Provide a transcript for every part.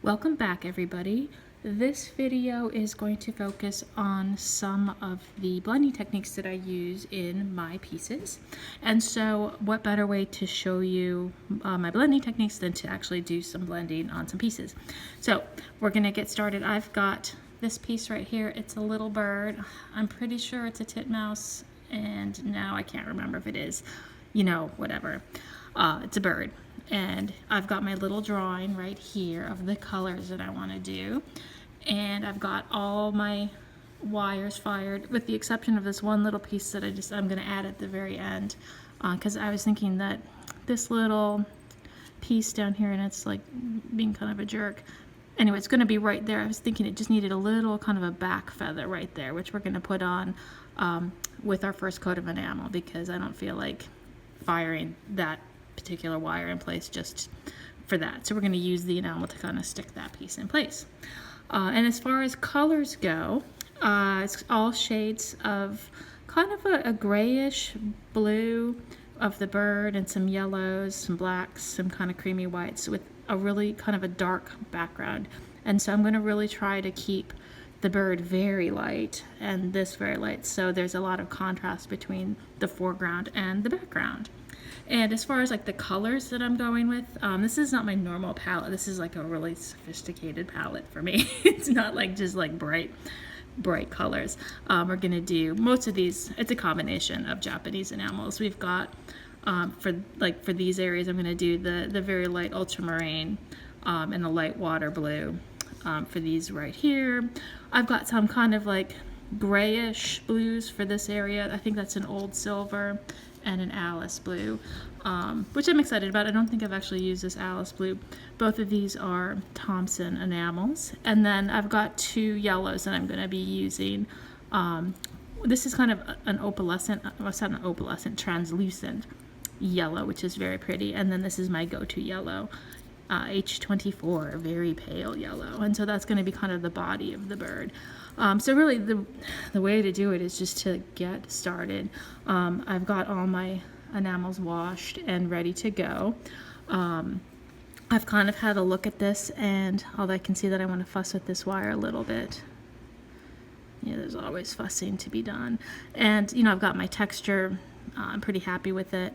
Welcome back, everybody. This video is going to focus on some of the blending techniques that I use in my pieces. And so what better way to show you my blending techniques than to actually do some blending on some pieces. So we're going to get started. I've got this piece right here. It's a little bird. I'm pretty sure it's a titmouse, and now I can't remember if it is, whatever. It's a bird. And I've got my little drawing right here of the colors that I want to do. And I've got all my wires fired, with the exception of this one little piece that I'm going to add at the very end. Because I was thinking that this little piece down here, and it's like being kind of a jerk. Anyway, it's going to be right there. I was thinking it just needed a little kind of a back feather right there, which we're going to put on with our first coat of enamel, because I don't feel like firing that particular wire in place just for that. So we're going to use the enamel to kind of stick that piece in place. And as far as colors go, it's all shades of kind of a grayish blue of the bird, and some yellows, some blacks, some kind of creamy whites with a really kind of a dark background. And so I'm going to really try to keep the bird very light and this very light, so there's a lot of contrast between the foreground and the background. And as far as like the colors that I'm going with, this is not my normal palette. This is like a really sophisticated palette for me. It's not like just like bright colors. We're gonna do most of these. It's a combination of Japanese enamels. We've got for these areas, I'm gonna do the very light ultramarine and the light water blue. For these right here, I've got some kind of like grayish blues for this area. I think that's an old silver and an Alice blue, which I'm excited about. I don't think I've actually used this Alice blue. Both of these are Thompson enamels. And then I've got two yellows that I'm going to be using. This is kind of an opalescent, what's not an opalescent, translucent yellow, which is very pretty. And then this is my go-to yellow, H24, very pale yellow. And so that's going to be kind of the body of the bird. So really the way to do it is just to get started. I've got all my enamels washed and ready to go. I've kind of had a look at this, and although I can see that I want to fuss with this wire a little bit. Yeah, there's always fussing to be done. And I've got my texture. I'm pretty happy with it.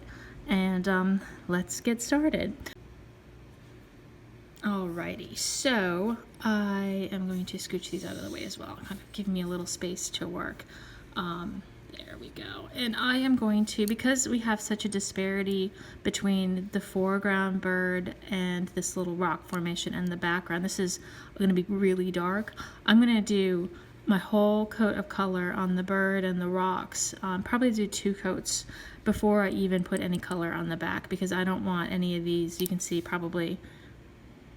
And let's get started. Alrighty, so I am going to scooch these out of the way as well, kind of give me a little space to work. There we go. And I am going to, because we have such a disparity between the foreground bird and this little rock formation and the background, this is going to be really dark. I'm going to do my whole coat of color on the bird and the rocks, probably do 2 coats before I even put any color on the back, because I don't want any of these, you can see probably,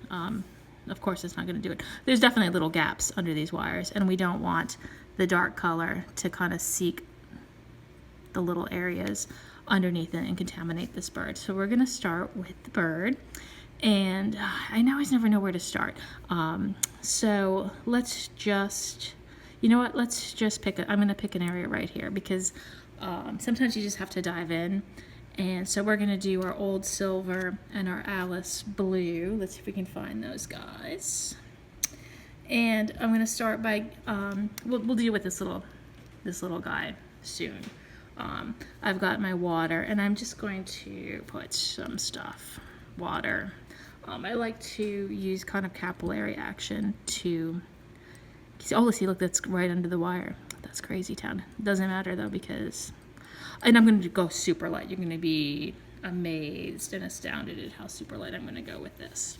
of course it's not going to do it. There's definitely little gaps under these wires, and we don't want the dark color to kind of seek the little areas underneath it and contaminate this bird. So we're going to start with the bird, and I always never know where to start. So let's just, let's just pick I'm going to pick an area right here, because sometimes you just have to dive in. And so we're going to do our old silver and our Alice blue. Let's see if we can find those guys. And I'm going to start by, we'll deal with this little guy soon. I've got my water, and I'm just going to put some stuff. Water. I like to use kind of capillary action to, see, look, that's right under the wire. That's crazy town. Doesn't matter though, because, and I'm going to go super light. You're going to be amazed and astounded at how super light I'm going to go with this.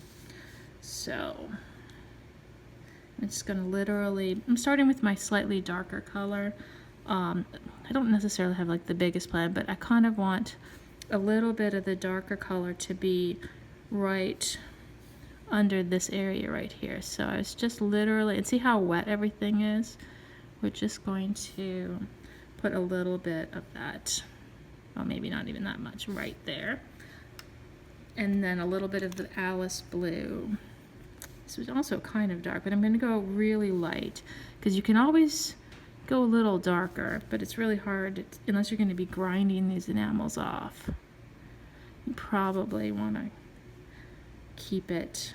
So I'm just going to I'm starting with my slightly darker color. I don't necessarily have like the biggest plan, but I kind of want a little bit of the darker color to be right under this area right here. So I was just and see how wet everything is? We're just going to put a little bit of that, well, maybe not even that much, right there. And then a little bit of the Alice blue. This was also kind of dark, but I'm going to go really light, because you can always go a little darker, but it's really hard unless you're going to be grinding these enamels off. You probably want to keep it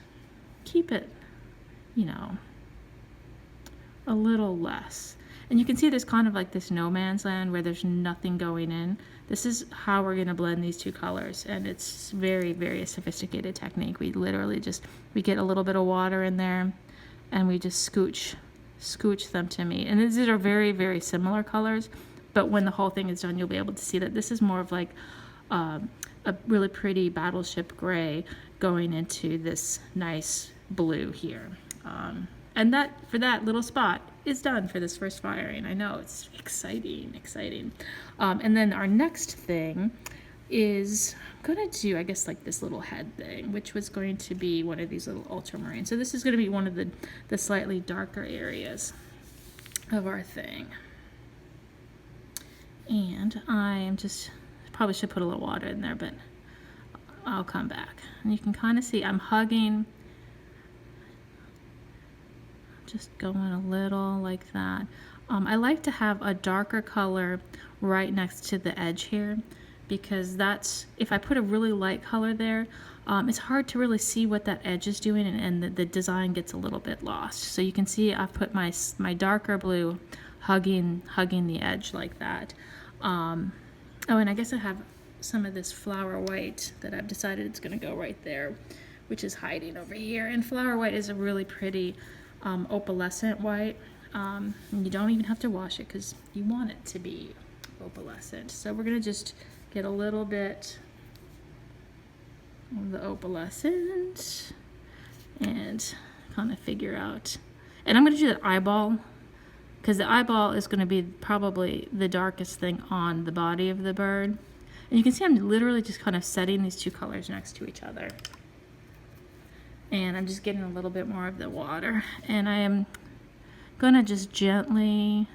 you know, a little less. And you can see there's kind of like this no man's land where there's nothing going in. This is how we're going to blend these two colors, and it's very, very sophisticated technique. We literally just, we get a little bit of water in there and we just scooch them to meet. And these are very, very similar colors, but when the whole thing is done, you'll be able to see that this is more of like a really pretty battleship gray going into this nice blue here. And that, for that little spot, is done for this first firing. I know, it's exciting, exciting. And then our next thing is, I'm gonna do, I guess, like this little head thing, which was going to be one of these little ultramarine. So this is gonna be one of the slightly darker areas of our thing. And I am just, probably should put a little water in there, but I'll come back. And you can kind of see I'm hugging, just going a little like that. I like to have a darker color right next to the edge here, because that's, if I put a really light color there, it's hard to really see what that edge is doing, and the design gets a little bit lost. So you can see I've put my darker blue hugging the edge like that. Oh, and I guess I have some of this flower white that I've decided it's going to go right there, which is hiding over here. And flower white is a really pretty opalescent white. And you don't even have to wash it because you want it to be opalescent. So we're going to just get a little bit of the opalescent and kind of figure out. And I'm going to do the eyeball, because the eyeball is going to be probably the darkest thing on the body of the bird. And you can see I'm literally just kind of setting these two colors next to each other. And I'm just getting a little bit more of the water. And I am going to just gently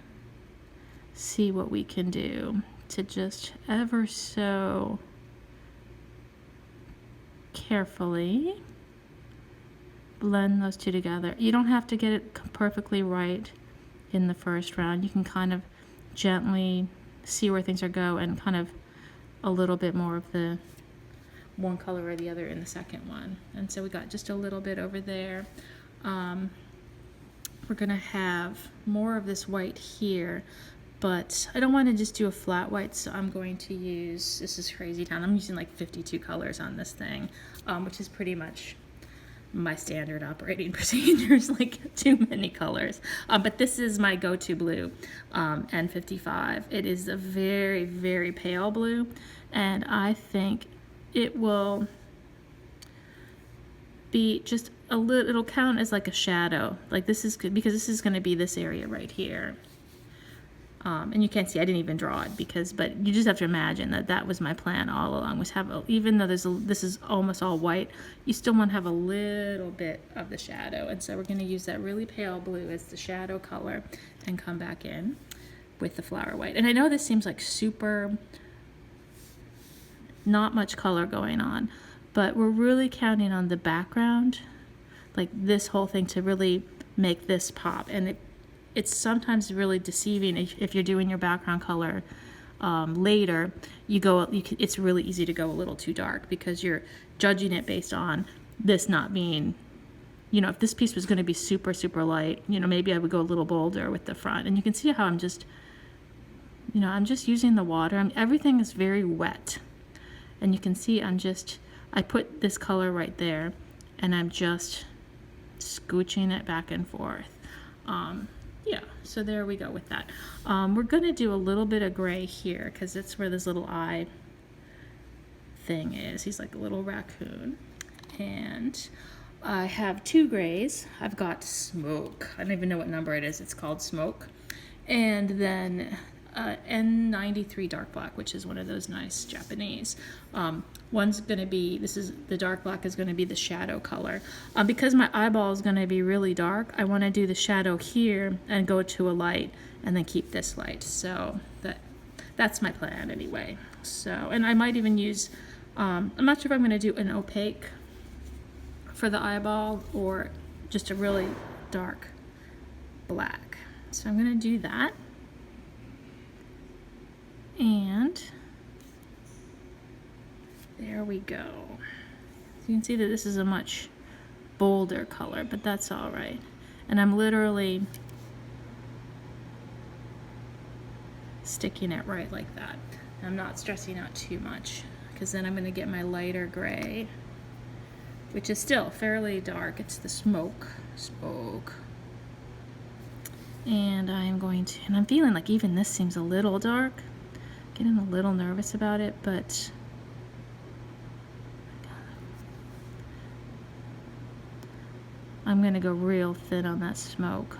see what we can do to just ever so carefully blend those two together. You don't have to get it perfectly right in the first round. You can kind of gently see where things are going, and kind of a little bit more of the one color or the other in the second one. And so we got just a little bit over there. We're gonna have more of this white here, but I don't want to just do a flat white, so I'm going to use, this is crazy town, I'm using like 52 colors on this thing, which is pretty much my standard operating procedures, like too many colors. But this is my go-to blue, N55. It is a very, very pale blue, and I think it will be just a little, it'll count as like a shadow. Like this is good, because this is going to be this area right here. And you can't see, I didn't even draw it, because, but you just have to imagine that that was my plan all along, was have, even though this is almost all white, you still want to have a little bit of the shadow. And so we're going to use that really pale blue as the shadow color and come back in with the flower white. And I know this seems like super, not much color going on, but we're really counting on the background, like this whole thing, to really make this pop. And it's sometimes really deceiving if you're doing your background color later. It's really easy to go a little too dark, because you're judging it based on this not being, you know, if this piece was going to be super, super light, you know, maybe I would go a little bolder with the front. And you can see how I'm just, you know, I'm just using the water. Everything is very wet. And you can see I put this color right there, and I'm just scooching it back and forth. Yeah, so there we go with that. We're going to do a little bit of gray here, because that's where this little eye thing is. He's like a little raccoon. And I have two grays. I've got Smoke. I don't even know what number it is. It's called Smoke. And then N93 dark black, which is one of those nice Japanese. One's going to be, this is, the dark black is going to be the shadow color. Because my eyeball is going to be really dark, I want to do the shadow here and go to a light, and then keep this light. So that's my plan anyway. So, and I might even use, I'm not sure if I'm going to do an opaque for the eyeball or just a really dark black. So I'm going to do that. And there we go. So you can see that this is a much bolder color, but that's all right. And I'm literally sticking it right like that. I'm not stressing out too much, because then I'm going to get my lighter gray, which is still fairly dark. It's the smoke. And I'm going to, and I'm feeling like even this seems a little dark. Getting a little nervous about it, but I'm going to go real thin on that smoke,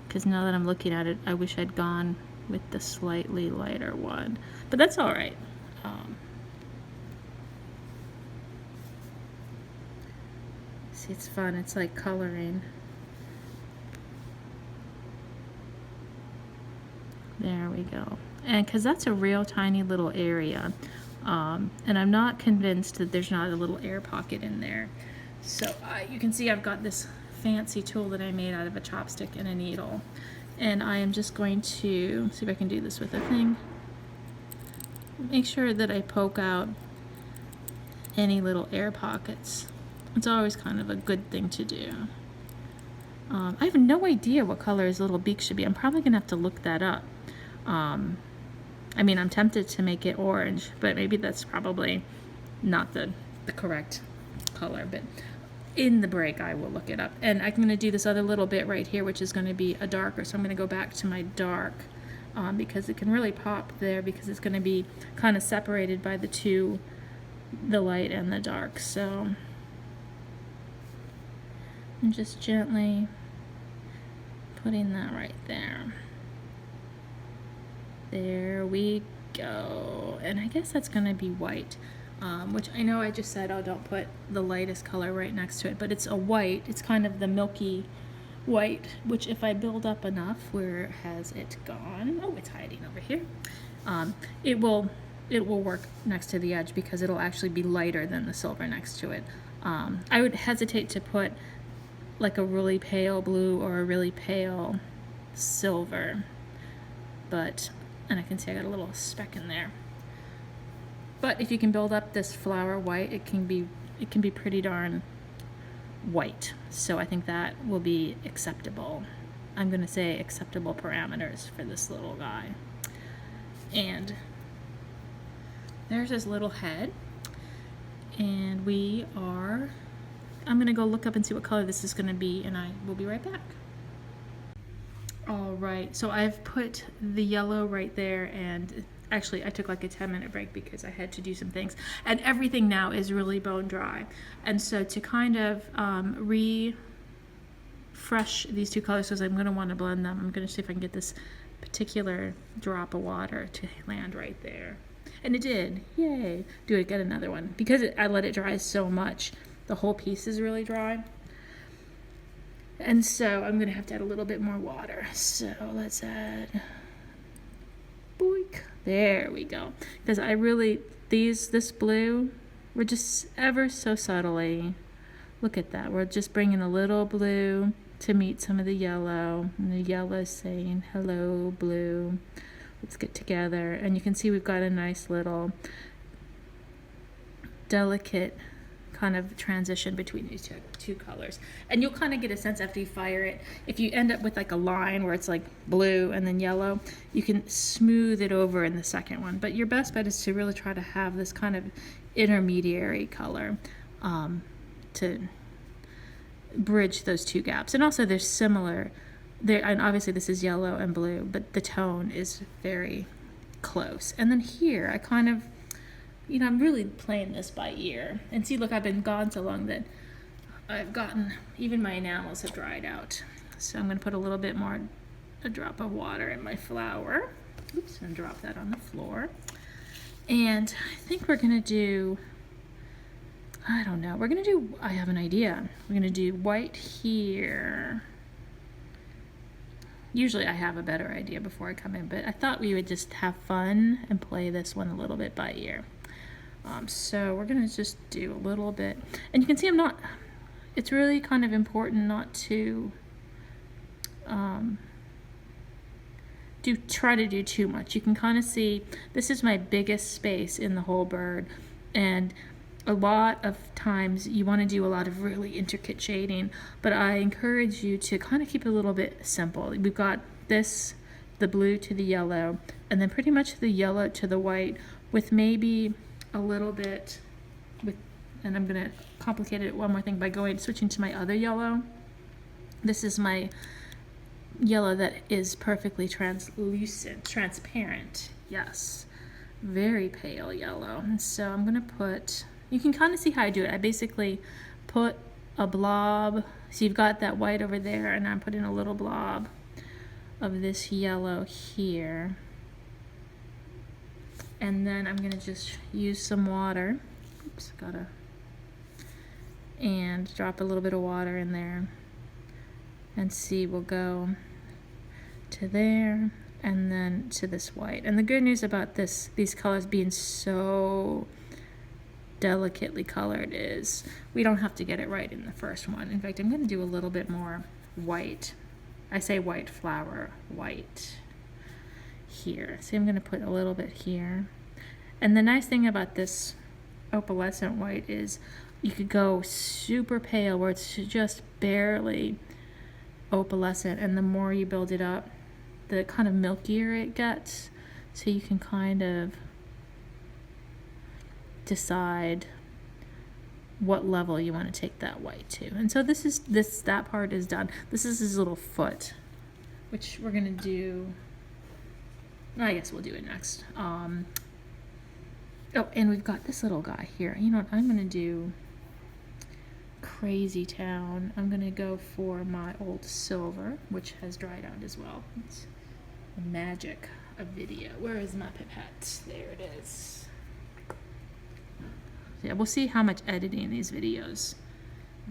because now that I'm looking at it, I wish I'd gone with the slightly lighter one, but that's all right. See, it's fun. It's like coloring. There we go. And because that's a real tiny little area, and I'm not convinced that there's not a little air pocket in there. So you can see I've got this fancy tool that I made out of a chopstick and a needle, and I am just going to see if I can do this with a thing. Make sure that I poke out any little air pockets. It's always kind of a good thing to do. I have no idea what color his little beak should be. I'm probably gonna have to look that up. I mean, I'm tempted to make it orange, but maybe that's probably not the correct color, but in the break I will look it up. And I'm going to do this other little bit right here, which is going to be a darker, so I'm going to go back to my dark, because it can really pop there, because it's going to be kind of separated by the two, the light and the dark. So I'm just gently putting that right there. There we go. And I guess that's going to be white, which I know I just said, oh, don't put the lightest color right next to it, but it's a white. It's kind of the milky white, which if I build up enough, where has it gone? Oh, it's hiding over here. It will work next to the edge, because it'll actually be lighter than the silver next to it. I would hesitate to put like a really pale blue or a really pale silver, but, and I can see I got a little speck in there. But if you can build up this flower white, it can be pretty darn white. So I think that will be acceptable. I'm going to say acceptable parameters for this little guy. And there's his little head. And I'm going to go look up and see what color this is going to be, and I will be right back. All right, so I've put the yellow right there, and actually I took like a 10-minute break because I had to do some things, and everything now is really bone dry. And so to kind of refresh these two colors, because I'm going to want to blend them, I'm going to see if I can get this particular drop of water to land right there. And it did. Yay. Get another one. Because I let it dry so much, the whole piece is really dry. And so I'm going to have to add a little bit more water. So let's add, boink. There we go. Because I really, this blue, we're just ever so subtly, look at that. We're just bringing a little blue to meet some of the yellow. And the yellow is saying, hello, blue. Let's get together. And you can see we've got a nice little delicate kind of transition between these two colors. And you'll kind of get a sense after you fire it. If you end up with like a line where it's like blue and then yellow, you can smooth it over in the second one. But your best bet is to really try to have this kind of intermediary color to bridge those two gaps. And also there's similar, and obviously this is yellow and blue, but the tone is very close. And then here I kind of, I'm really playing this by ear. And see, look, I've been gone so long that I've gotten, even my enamels have dried out. So I'm going to put a little bit more, a drop of water in my flour. Oops, and drop that on the floor. And I think we're going to do, I don't know, I have an idea. We're going to do white here. Usually I have a better idea before I come in, but I thought we would just have fun and play this one a little bit by ear. So we're going to just do a little bit. And you can see it's really kind of important not to try to do too much. You can kind of see this is my biggest space in the whole bird, and a lot of times you want to do a lot of really intricate shading, but I encourage you to kind of keep it a little bit simple. We've got this, the blue to the yellow, and then pretty much the yellow to the white, with maybe a little bit with, and I'm gonna complicate it one more thing by switching to my other yellow. This is my yellow that is perfectly transparent. Yes, very pale yellow. And so I'm gonna put, you can kind of see how I do it. I basically put a blob, so you've got that white over there, and I'm putting a little blob of this yellow here. And then I'm gonna just use some water. Oops, and drop a little bit of water in there. And see, we'll go to there and then to this white. And the good news about these colors being so delicately colored is we don't have to get it right in the first one. In fact, I'm gonna do a little bit more white. I say white flower, white here. See, I'm gonna put a little bit here. And the nice thing about this opalescent white is you could go super pale where it's just barely opalescent, and the more you build it up, the kind of milkier it gets, so you can kind of decide what level you want to take that white to. And so that part is done. This is his little foot, which we're gonna do, I guess we'll do it next. Oh, and we've got this little guy here. You know what, I'm gonna do Crazy Town. I'm gonna go for my old silver, which has dried out as well. It's the magic of video. Where is my pipette? There it is. Yeah, we'll see how much editing these videos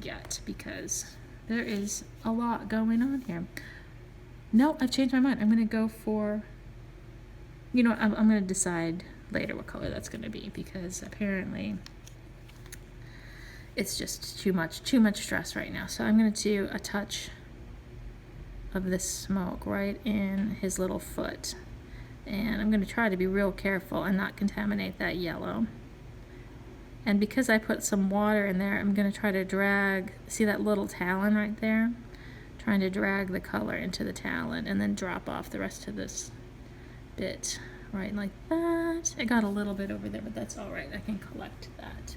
get, because there is a lot going on here. No, I've changed my mind. I'm gonna go for, you know, I'm gonna decide later what color that's gonna be, because apparently it's just too much stress right now. So I'm gonna do a touch of this smoke right in his little foot, and I'm gonna try to be real careful and not contaminate that yellow. And because I put some water in there, I'm gonna try to drag, see that little talon right there? Trying to drag the color into the talon and then drop off the rest of this bit, right like that. I got a little bit over there, but that's all right. I can collect that.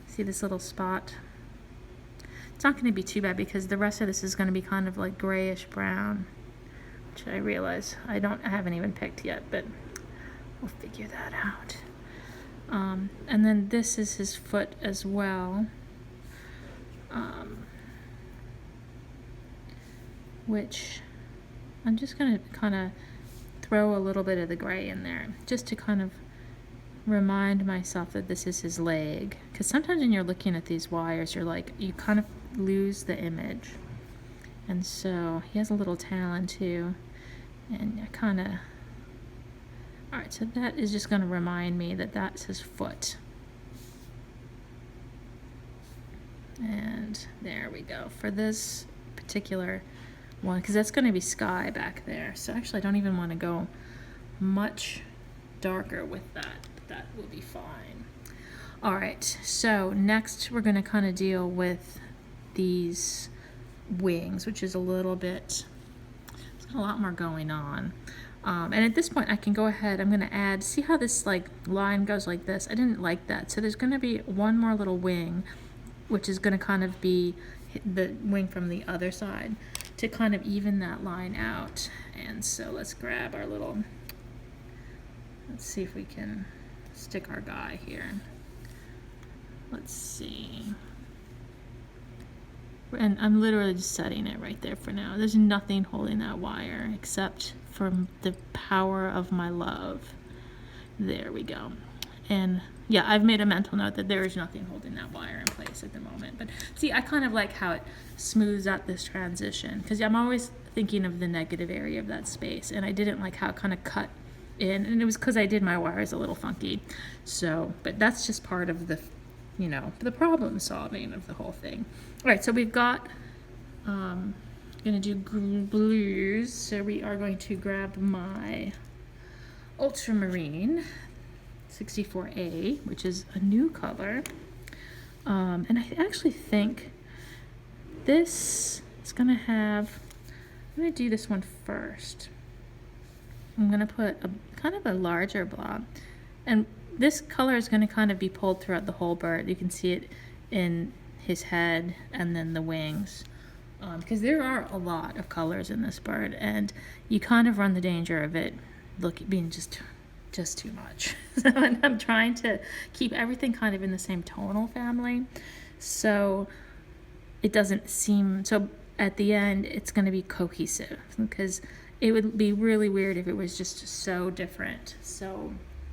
See this little spot? It's not gonna be too bad because the rest of this is gonna be kind of like grayish brown, which I realize I haven't even picked yet, but we'll figure that out. And then this is his foot as well, which I'm just gonna kind of throw a little bit of the gray in there just to kind of remind myself that this is his leg, because sometimes when you're looking at these wires, you're like, you kind of lose the image. And so he has a little talon too, and I kind of, all right, so that is just going to remind me that that's his foot. And there we go for this particular one, because that's going to be sky back there. So actually I don't even want to go much darker with that. That will be fine. All right, so next we're going to kind of deal with these wings, which is a little bit, there's a lot more going on. And at this point I can go ahead, I'm going to add, see how this like line goes like this? I didn't like that. So there's going to be one more little wing, which is going to kind of be the wing from the other side to kind of even that line out. And so let's grab our little, let's see if we can stick our guy here. Let's see. And I'm literally just setting it right there for now. There's nothing holding that wire except from the power of my love. There we go. And yeah, I've made a mental note that there is nothing holding that wire in place at the moment. But see, I kind of like how it smooths out this transition, because I'm always thinking of the negative area of that space, and I didn't like how it kind of cut in, and it was because I did my wires a little funky. So, but that's just part of the, you know, the problem solving of the whole thing. All right, so we've got, gonna do blues. So we are going to grab my ultramarine 64A, which is a new color. And I actually think this is gonna have, I'm gonna do this one first. I'm gonna put a kind of a larger blob, and this color is gonna kind of be pulled throughout the whole bird. You can see it in his head and then the wings, because there are a lot of colors in this bird, and you kind of run the danger of it being just too much. So I'm trying to keep everything kind of in the same tonal family, so it doesn't seem so at the end it's going to be cohesive, because it would be really weird if it was just so different. So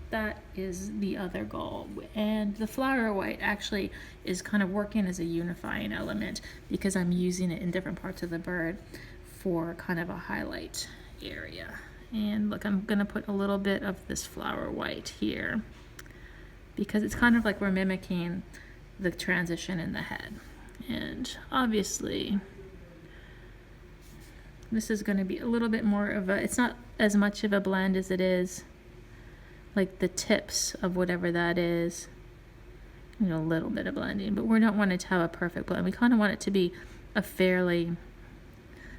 that is the other goal. And the flower white actually is kind of working as a unifying element, because I'm using it in different parts of the bird for kind of a highlight area. And look, I'm gonna put a little bit of this flower white here, because it's kind of like we're mimicking the transition in the head. And obviously this is going to be a little bit more of a, it's not as much of a blend as it is like the tips of whatever that is. You know, a little bit of blending, but we don't want it to have a perfect blend. We kind of want it to be a fairly,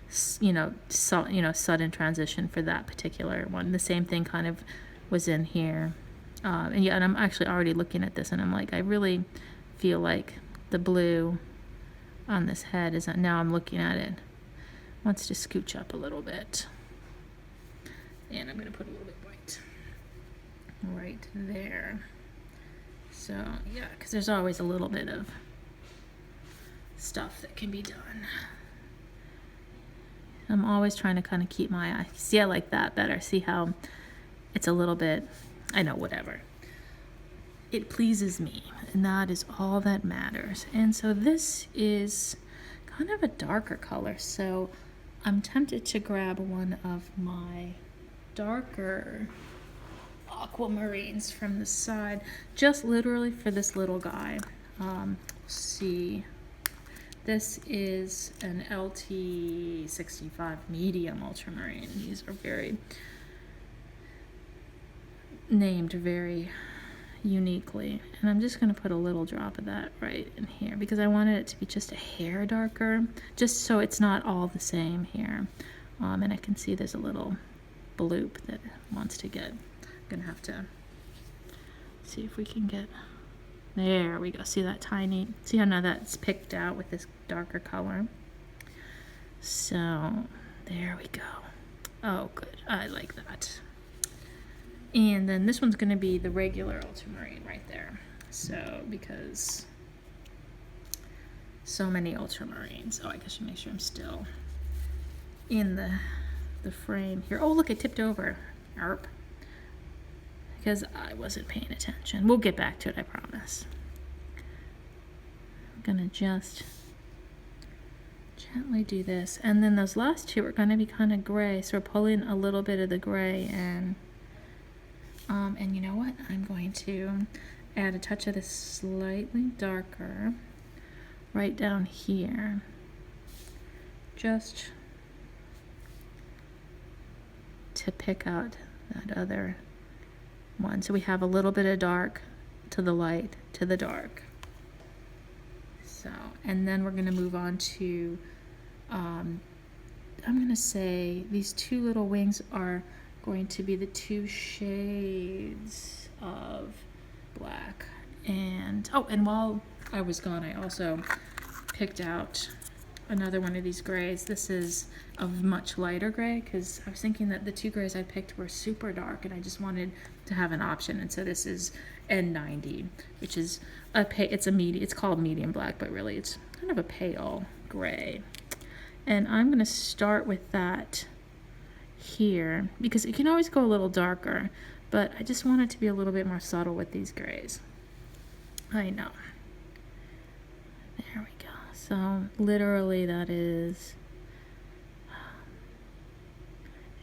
sudden transition for that particular one. The same thing kind of was in here. And I'm actually already looking at this and I'm like, I really feel like the blue on this head is, now I'm looking at it, wants to scooch up a little bit. And I'm going to put a little bit white right there. So yeah, because there's always a little bit of stuff that can be done. I'm always trying to kind of keep my eye. See, I like that better. See how it's a little bit, I know, whatever. It pleases me, and that is all that matters. And so this is kind of a darker color, so I'm tempted to grab one of my darker aquamarines from the side, just literally for this little guy. See, this is an LT65 medium ultramarine. These are very named very uniquely, and I'm just going to put a little drop of that right in here, because I wanted it to be just a hair darker, just so it's not all the same here. And I can see there's a little bloop that wants to get, I'm gonna have to see if we can get, there we go. See that tiny, see how now that's picked out with this darker color. So there we go. Oh good, I like that. And then this one's going to be the regular ultramarine right there. So, because so many ultramarines. Oh, I guess you make sure I'm still in the frame here. Oh, look, it tipped over. Arp. Because I wasn't paying attention. We'll get back to it, I promise. I'm going to just gently do this. And then those last two are going to be kind of gray. So we're pulling a little bit of the gray in. And you know what? I'm going to add a touch of this slightly darker right down here. Just to pick out that other one. So we have a little bit of dark to the light to the dark. So, and then we're going to move on to, I'm going to say these two little wings are going to be the two shades of black. And oh, and while I was gone, I also picked out another one of these grays. This is a much lighter gray, because I was thinking that the two grays I picked were super dark and I just wanted to have an option. And so this is N90, which is it's called medium black, but really it's kind of a pale gray. And I'm going to start with that here, because it can always go a little darker, but I just want it to be a little bit more subtle with these grays. I know. There we go. So literally that is,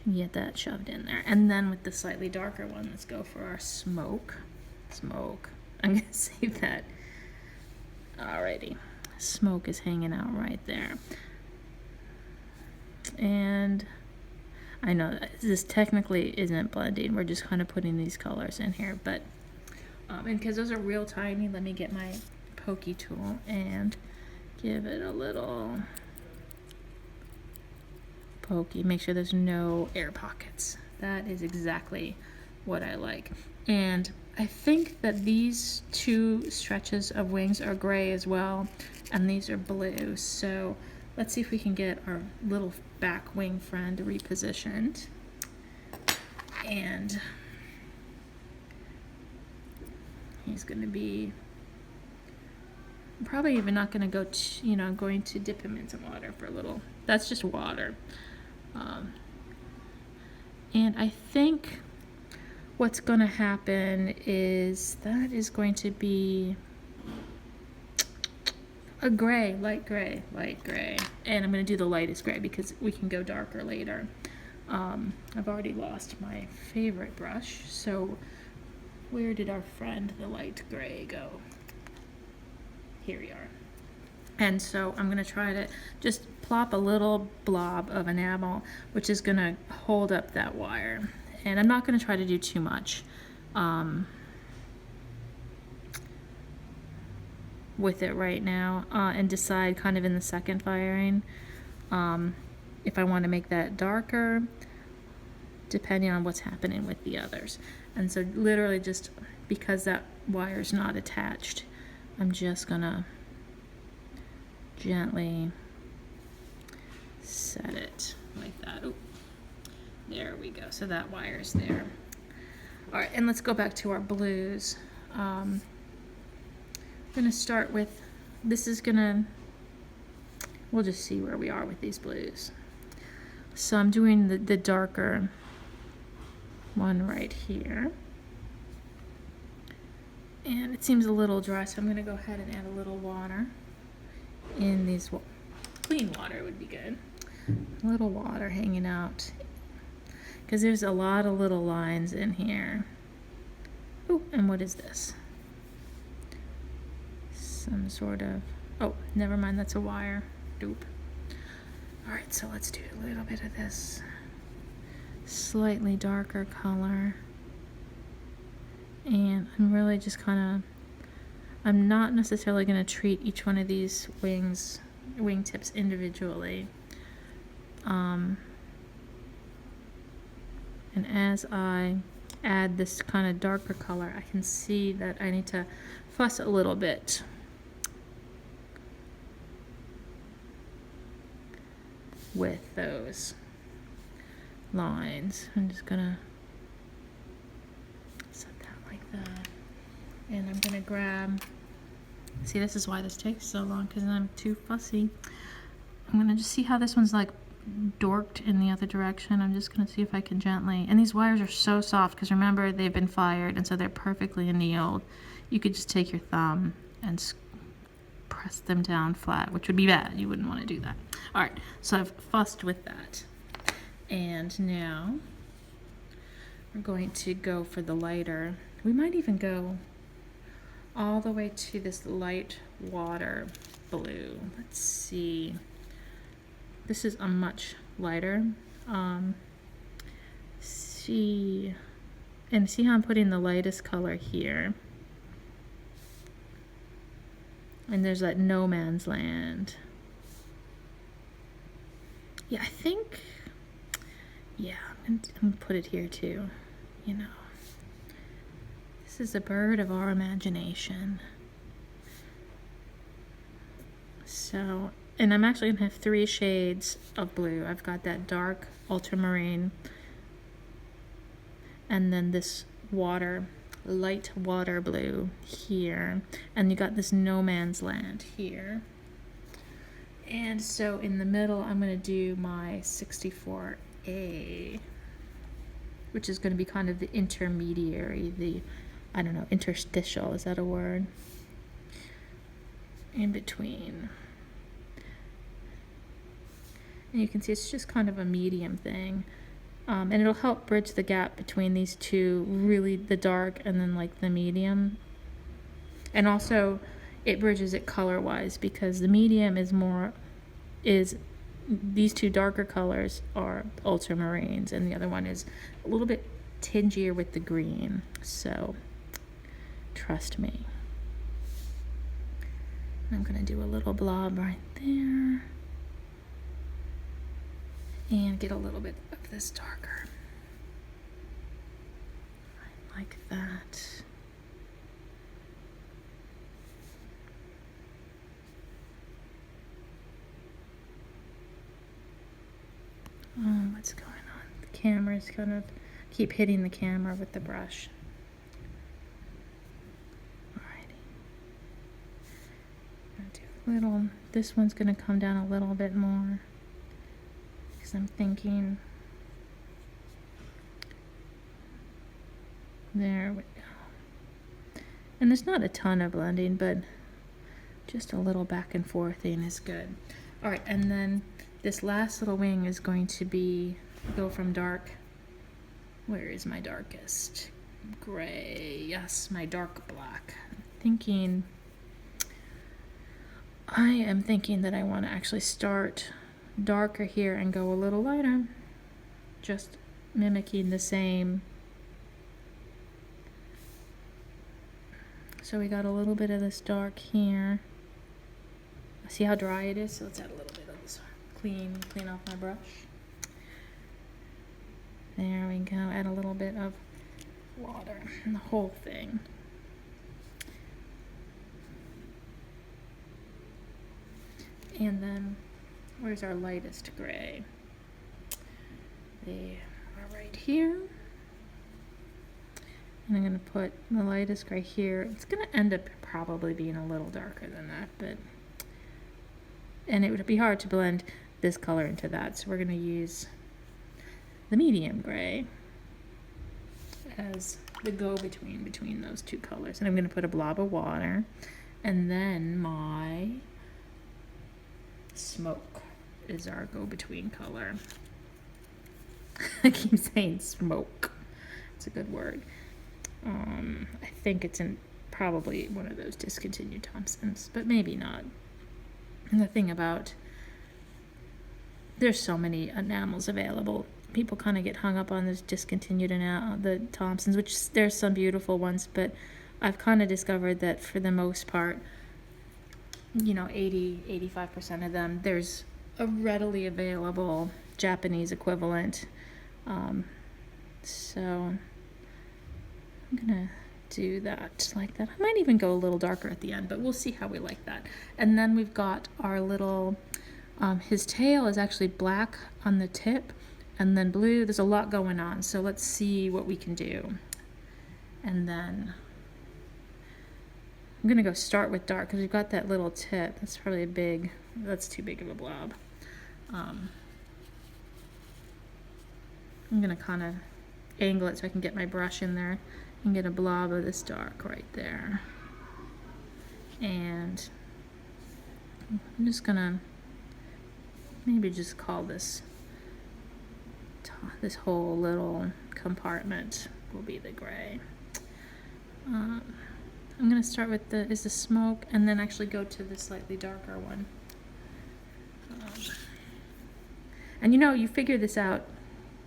get that shoved in there. And then with the slightly darker one, let's go for our smoke. I'm gonna save that. Alrighty. Smoke is hanging out right there. And I know that this technically isn't blending. We're just kind of putting these colors in here, but and because those are real tiny, let me get my pokey tool and give it a little pokey. Make sure there's no air pockets. That is exactly what I like. And I think that these two stretches of wings are gray as well, and these are blue. So let's see if we can get our little back wing friend repositioned. And he's going to be probably even not going to go, I'm going to dip him in some water for a little. That's just water. And I think what's going to happen is that is going to be a gray, light gray, light gray. And I'm going to do the lightest gray because we can go darker later. I've already lost my favorite brush, so where did our friend the light gray go? Here we are. And so I'm going to try to just plop a little blob of enamel, which is going to hold up that wire. And I'm not going to try to do too much with it right now, and decide kind of in the second firing if I want to make that darker, depending on what's happening with the others. And so literally just because that wire's not attached, I'm just gonna gently set it like that. Oop. There we go. So that wire's there. All right, and let's go back to our blues. I'm gonna start with, we'll just see where we are with these blues. So I'm doing the darker one right here. And it seems a little dry, so I'm going to go ahead and add a little water in these. Clean water would be good. A little water hanging out, because there's a lot of little lines in here. Oh, and what is this? Some sort of, oh, never mind, that's a wire. Dope. All right, so let's do a little bit of this slightly darker color. And I'm really just I'm not necessarily going to treat each one of these wingtips individually. And as I add this kind of darker color, I can see that I need to fuss a little bit with those lines. I'm just gonna set that like that, and I'm gonna grab, see, this is why this takes so long, because I'm too fussy. I'm gonna just see how this one's like dorked in the other direction. I'm just gonna see if I can gently, and these wires are so soft because remember they've been fired, and so they're perfectly annealed. You could just take your thumb and press them down flat, which would be bad. You wouldn't want to do that. All right, so I've fussed with that. And now we're going to go for the lighter. We might even go all the way to this light water blue. Let's see. This is a much lighter. See how I'm putting the lightest color here. And there's that no man's land. Yeah, I think, yeah, I'm gonna put it here too. You know, this is a bird of our imagination. So, and I'm actually gonna have 3 shades of blue. I've got that dark ultramarine, and then this light water blue here, and you got this no man's land here. And so in the middle, I'm going to do my 64A, which is going to be kind of the intermediary, I don't know, interstitial, is that a word? In between. And you can see it's just kind of a medium thing. And it'll help bridge the gap between these two, really the dark and then like the medium. And also it bridges it color-wise, because the medium is these two darker colors are ultramarines, and the other one is a little bit tingier with the green. So trust me. I'm gonna do a little blob right there and get a little bit of this darker. Right, like that. Oh, what's going on? The camera's kind of keep hitting the camera with the brush. Alrighty. I'm gonna do a little, this one's gonna come down a little bit more because I'm thinking, there we go. And there's not a ton of blending, but just a little back and forthing is good. Alright, and then this last little wing is going to be, go from dark, where is my darkest? Gray, yes, my dark black. I am thinking that I want to actually start darker here and go a little lighter, just mimicking the same. So we got a little bit of this dark here. See how dry it is? So let's add a little bit of this clean off my brush. There we go. Add a little bit of water in the whole thing. And then, where's our lightest gray? They are right here. And I'm going to put the lightest gray here. It's going to end up probably being a little darker than that, but and it would be hard to blend this color into that, so we're going to use the medium gray as the go-between between those two colors. And I'm going to put a blob of water, and then my smoke is our go-between color. I keep saying smoke. It's a good word. I think it's in probably one of those discontinued Thompsons, but maybe not. And the thing about, there's so many enamels available. People kind of get hung up on this discontinued the Thompsons, which there's some beautiful ones, but I've kind of discovered that for the most part, you know, 85% of them, there's a readily available Japanese equivalent. So I'm gonna do that like that. I might even go a little darker at the end, but we'll see how we like that. And then we've got our little, his tail is actually black on the tip and then blue. There's a lot going on, so let's see what we can do. And then I'm gonna go start with dark because we've got that little tip. That's probably that's too big of a blob. I'm gonna kind of angle it so I can get my brush in there and get a blob of this dark right there. And I'm just gonna maybe just call this whole little compartment will be the gray. I'm gonna start with the smoke and then actually go to the slightly darker one. And you know, you figure this out.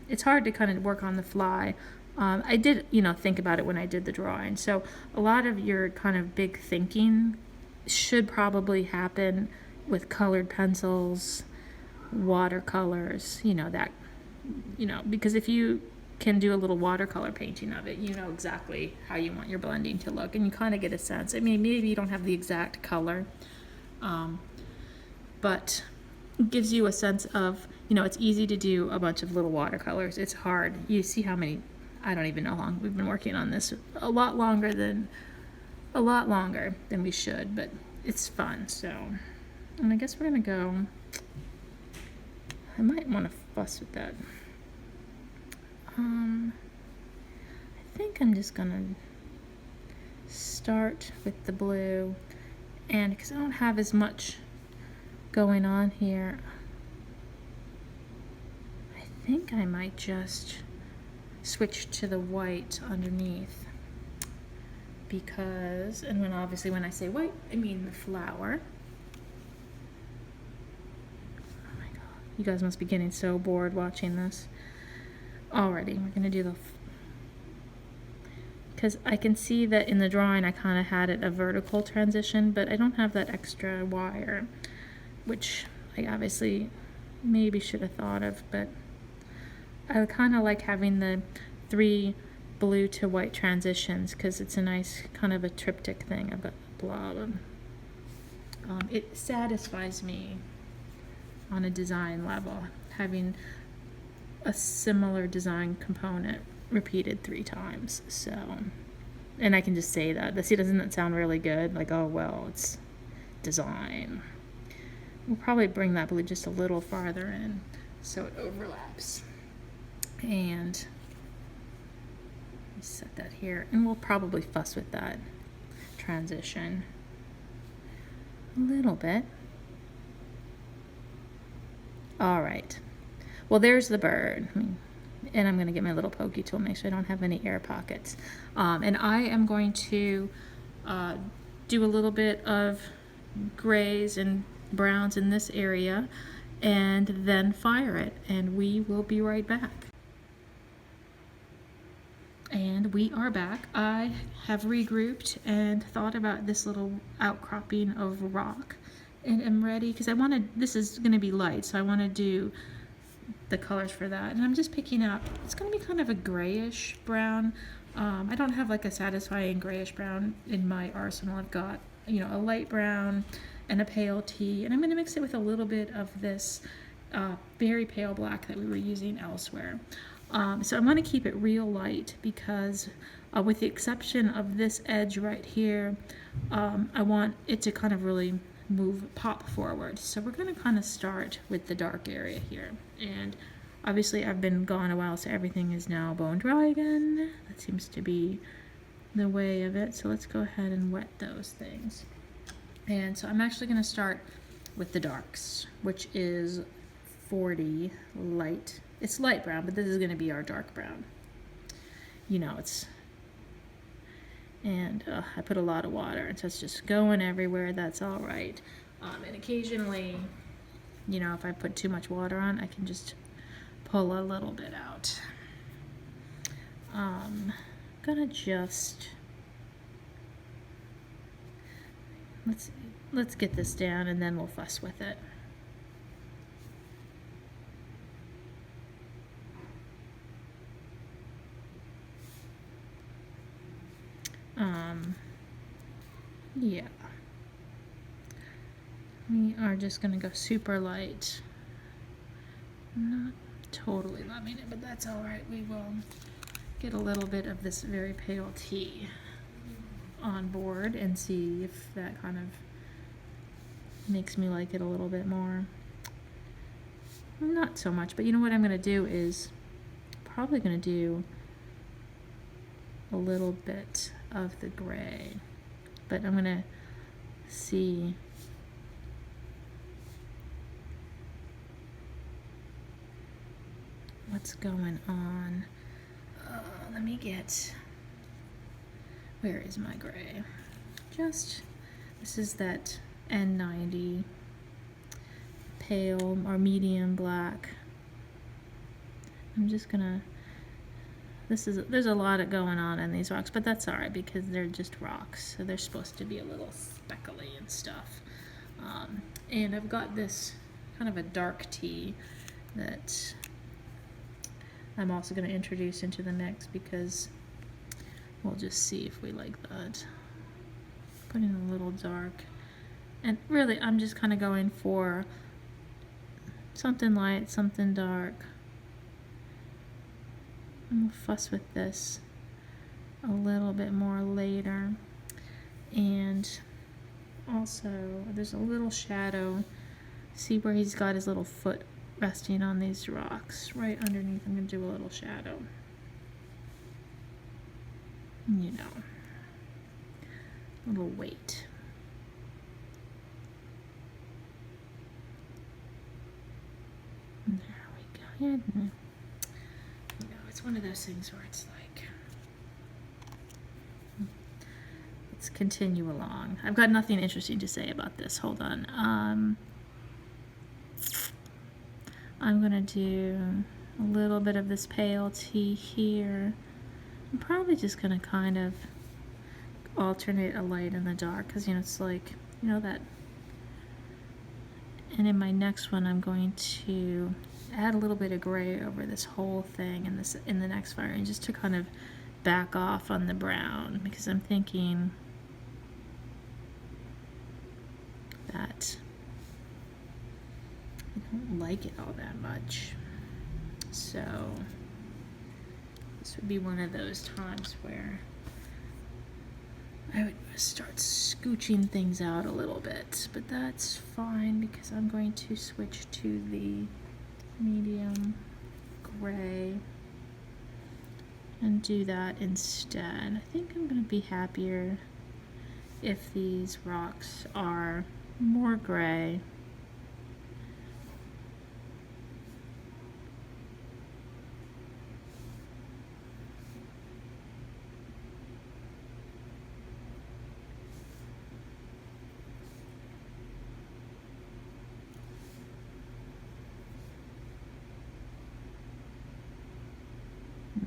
It's hard to kind of work on the fly. I did, you know, think about it when I did the drawing. So a lot of your kind of big thinking should probably happen with colored pencils, watercolors, you know, that, you know, because if you can do a little watercolor painting of it, you know exactly how you want your blending to look, and you kind of get a sense. I mean, maybe you don't have the exact color, but it gives you a sense of, you know, it's easy to do a bunch of little watercolors. It's hard. You see how many, I don't even know how long we've been working on this. A lot longer than we should, but it's fun. So, and I guess we're gonna go, I might want to fuss with that. I think I'm just gonna start with the blue, and because I don't have as much going on here, I think I might just switch to the white underneath, because, and when obviously when I say white, I mean the flower. Oh my god, you guys must be getting so bored watching this. Alrighty, we're gonna do because I can see that in the drawing I kind of had it a vertical transition, but I don't have that extra wire, which I obviously maybe should have thought of, but I kind of like having the 3 blue to white transitions because it's a nice kind of a triptych thing. I've got a blob. It satisfies me on a design level, having a similar design component repeated 3 times. So, and I can just say that. See, doesn't that sound really good? Like, oh, well, it's design. We'll probably bring that blue just a little farther in so it overlaps. And set that here, and we'll probably fuss with that transition a little bit. All right. Well, there's the bird. And I'm going to get my little pokey tool, make sure I don't have any air pockets. And I am going to do a little bit of grays and browns in this area and then fire it, and we will be right back. And we are back. I have regrouped and thought about this little outcropping of rock, and am ready because I wanted, this is going to be light, so I want to do the colors for that. And I'm just picking up, it's going to be kind of a grayish brown. I don't have like a satisfying grayish brown in my arsenal. I've got, you know, a light brown and a pale tea, and I'm going to mix it with a little bit of this very pale black that we were using elsewhere. So I'm going to keep it real light because with the exception of this edge right here, I want it to kind of really pop forward. So we're going to kind of start with the dark area here. And obviously I've been gone a while, so everything is now bone dry again. That seems to be the way of it. So let's go ahead and wet those things. And so I'm actually going to start with the darks, which is 40 light. It's light brown, but this is going to be our dark brown. You know, it's, and I put a lot of water, and so it's just going everywhere. That's all right. And occasionally, you know, if I put too much water on, I can just pull a little bit out. I'm gonna just, let's get this down, and then we'll fuss with it. Yeah, we are just gonna go super light. Not totally loving it, but that's all right. We will get a little bit of this very pale tea on board and see if that kind of makes me like it a little bit more. Not so much, but you know what I'm gonna do is probably gonna do a little bit of the gray, but I'm gonna see what's going on. Let me get, where is my gray? Just, this is that N90 pale or medium black. I'm just gonna, there's a lot going on in these rocks, but that's all right because they're just rocks, so they're supposed to be a little speckly and stuff. And I've got this kind of a dark tea that I'm also going to introduce into the mix because we'll just see if we like that. Put in a little dark, and really I'm just kind of going for something light, something dark. We'll fuss with this a little bit more later. And also there's a little shadow. See where he's got his little foot resting on these rocks? Right underneath, I'm going to do a little shadow. You know, a little weight. There we go. Yeah. You know, it's one of those things where it's like, let's continue along. I've got nothing interesting to say about this. Hold on. I'm gonna do a little bit of this pale tea here. I'm probably just gonna kind of alternate a light and the dark, because it's like, that. And in my next one, I'm going to add a little bit of gray over this whole thing in the next firing, just to kind of back off on the brown, because I'm thinking that I don't like it all that much. So this would be one of those times where I would start scooching things out a little bit, but that's fine because I'm going to switch to the medium gray and do that instead. I think I'm going to be happier if these rocks are more gray.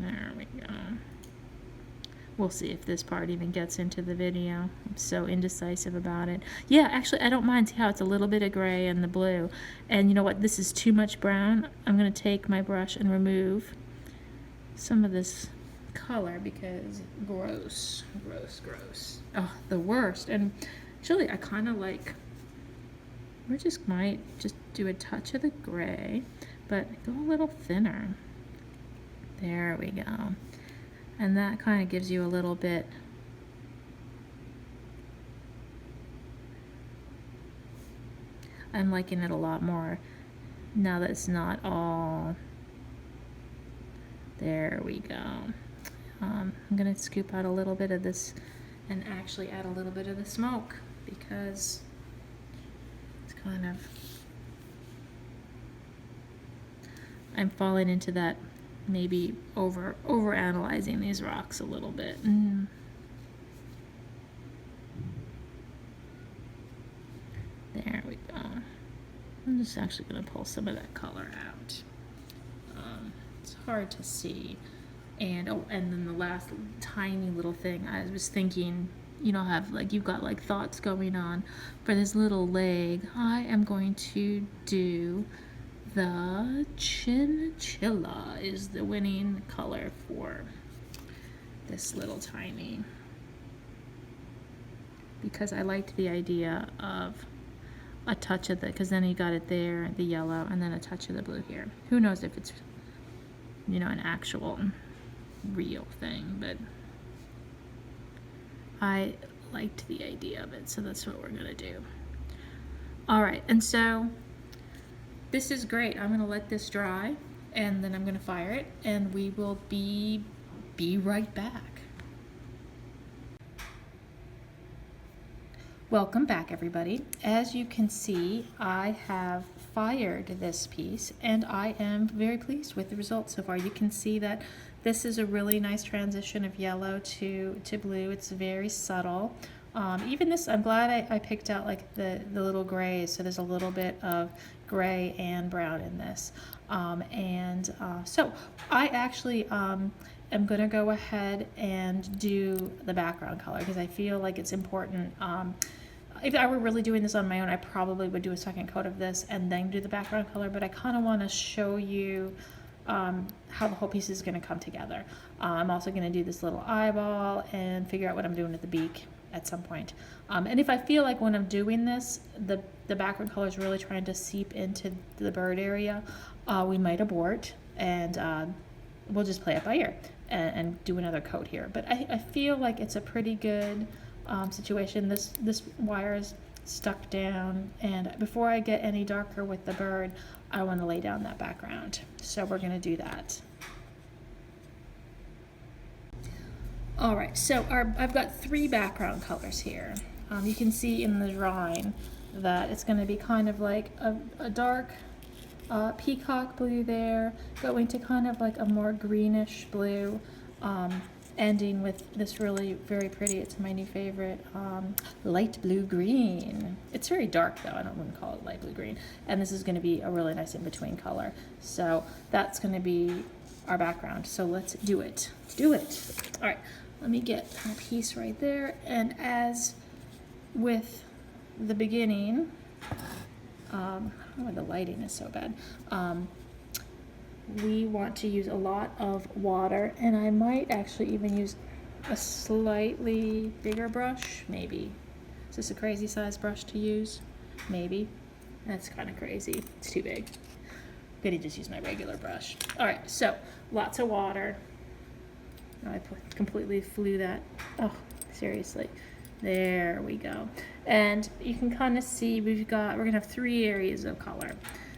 There we go. We'll see if this part even gets into the video. I'm so indecisive about it. Yeah, actually, I don't mind. See how it's a little bit of gray and the blue. And you know what? This is too much brown. I'm going to take my brush and remove some of this color because gross, gross, gross. Oh, the worst. And actually, I kind of like, we just might just do a touch of the gray, but go a little thinner. There we go. And that kind of gives you a little bit I'm liking it a lot more now that it's not all. There we go. I'm gonna scoop out a little bit of this and actually add a little bit of the smoke because it's kind of, I'm falling into that maybe over analyzing these rocks a little bit. There we go. I'm just actually going to pull some of that color out. It's hard to see. And oh, and then the last tiny little thing, I was thinking, have like you've got like thoughts going on for this little leg. I am going to do the chinchilla is the winning color for this little tiny, because I liked the idea of a touch of the, because then you got it there, the yellow, and then a touch of the blue here. Who knows if it's, an actual real thing, but I liked the idea of it, so that's what we're gonna do. All right, and so this is great. I'm gonna let this dry, and then I'm gonna fire it, and we will be right back. Welcome back, everybody. As you can see, I have fired this piece, and I am very pleased with the results so far. You can see that this is a really nice transition of yellow to blue. It's very subtle. Even this, I'm glad I picked out like the little grays, so there's a little bit of gray and brown in this. So I actually am going to go ahead and do the background color because I feel like it's important. If I were really doing this on my own, I probably would do a second coat of this and then do the background color, but I kind of want to show you how the whole piece is going to come together. I'm also going to do this little eyeball and figure out what I'm doing with the beak at some point. And if I feel like when I'm doing this, the background color is really trying to seep into the bird area, we might abort and we'll just play it by ear and do another coat here. But I feel like it's a pretty good situation. This wire is stuck down, and before I get any darker with the bird, I want to lay down that background. So we're going to do that. All right, so I've got 3 background colors here. You can see in the drawing that it's going to be kind of like a dark peacock blue there, going to kind of like a more greenish blue, ending with this really very pretty, it's my new favorite, light blue green. It's very dark though, I wouldn't call it light blue green. And this is going to be a really nice in-between color. So that's going to be our background. So let's do it. Let's do it. All right, let me get my piece right there. And as with the beginning, I don't know why the lighting is so bad. We want to use a lot of water, and I might actually even use a slightly bigger brush, maybe. Is this a crazy size brush to use? Maybe. That's kind of crazy. It's too big. I'm gonna just use my regular brush. All right, so lots of water. Oh, I completely flew that. Oh, seriously. There we go. And you can kind of see we're gonna have 3 areas of color.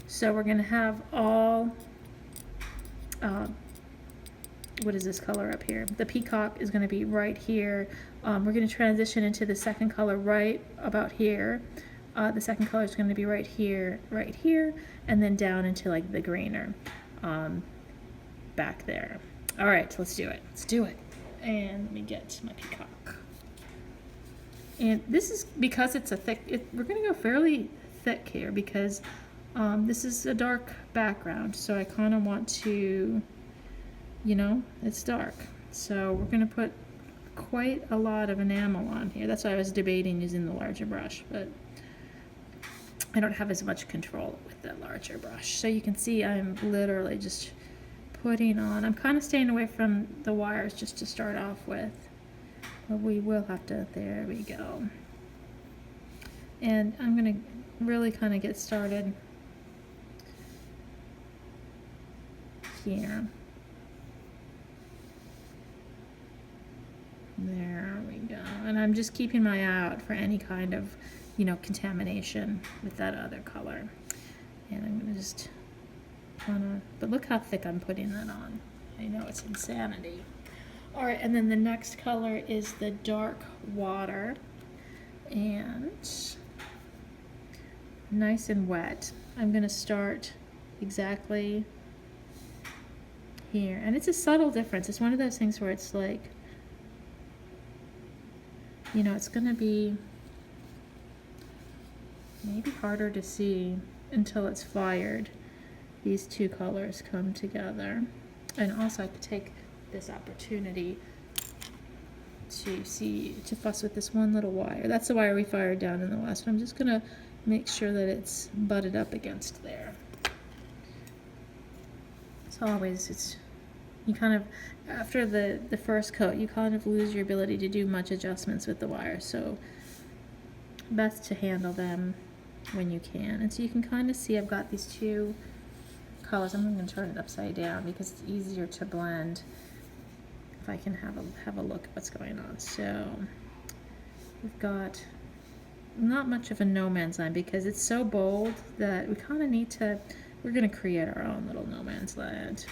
So we're gonna have all, what is this color up here? The peacock is gonna be right here. We're gonna transition into the second color right about here. The second color is gonna be right here, and then down into like the greener, back there. All right, let's do it. Let's do it. And let me get my peacock. And this is because it's a thick, we're going to go fairly thick here because this is a dark background. So I kind of want to, you know, it's dark. So we're going to put quite a lot of enamel on here. That's why I was debating using the larger brush, but I don't have as much control with that larger brush. So you can see I'm literally just putting on, I'm kind of staying away from the wires just to start off with. But we will have to, there we go. And I'm going to really kind of get started here. There we go. And I'm just keeping my eye out for any kind of, you know, contamination with that other color. And I'm going to just kind of, but look how thick I'm putting that on. I know it's insanity. All right, and then the next color is the dark water, and nice and wet. I'm going to start exactly here, and it's a subtle difference. It's one of those things where it's like, you know, it's going to be maybe harder to see until it's fired. These two colors come together, and also I could take this opportunity to fuss with this one little wire. That's the wire we fired down in the last one. I'm just gonna make sure that it's butted up against there. So always, it's, you kind of, after the first coat, you kind of lose your ability to do much adjustments with the wire. So best to handle them when you can. And so you can kind of see I've got these two colors. I'm going to turn it upside down because it's easier to blend if I can have a look at what's going on. So we've got not much of a no man's land because it's so bold that we kind of need to, we're going to create our own little no man's land.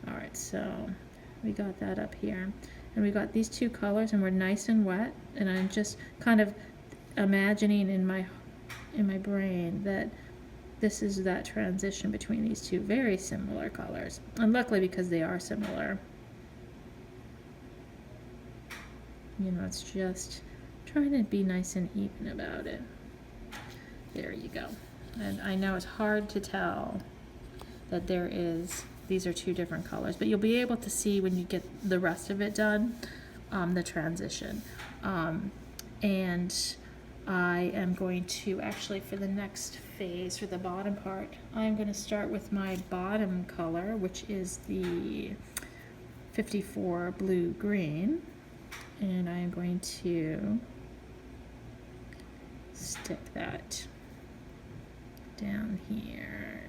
All right, so we got that up here, and we got these two colors, and we're nice and wet, and I'm just kind of imagining in my brain that this is that transition between these two very similar colors. And luckily, because they are similar, you know, it's just trying to be nice and even about it. There you go. And I know it's hard to tell that these are two different colors, but you'll be able to see when you get the rest of it done, the transition. And I am going to actually, for the next phase, for the bottom part, I'm going to start with my bottom color, which is the 54 blue green, and I'm going to stick that down here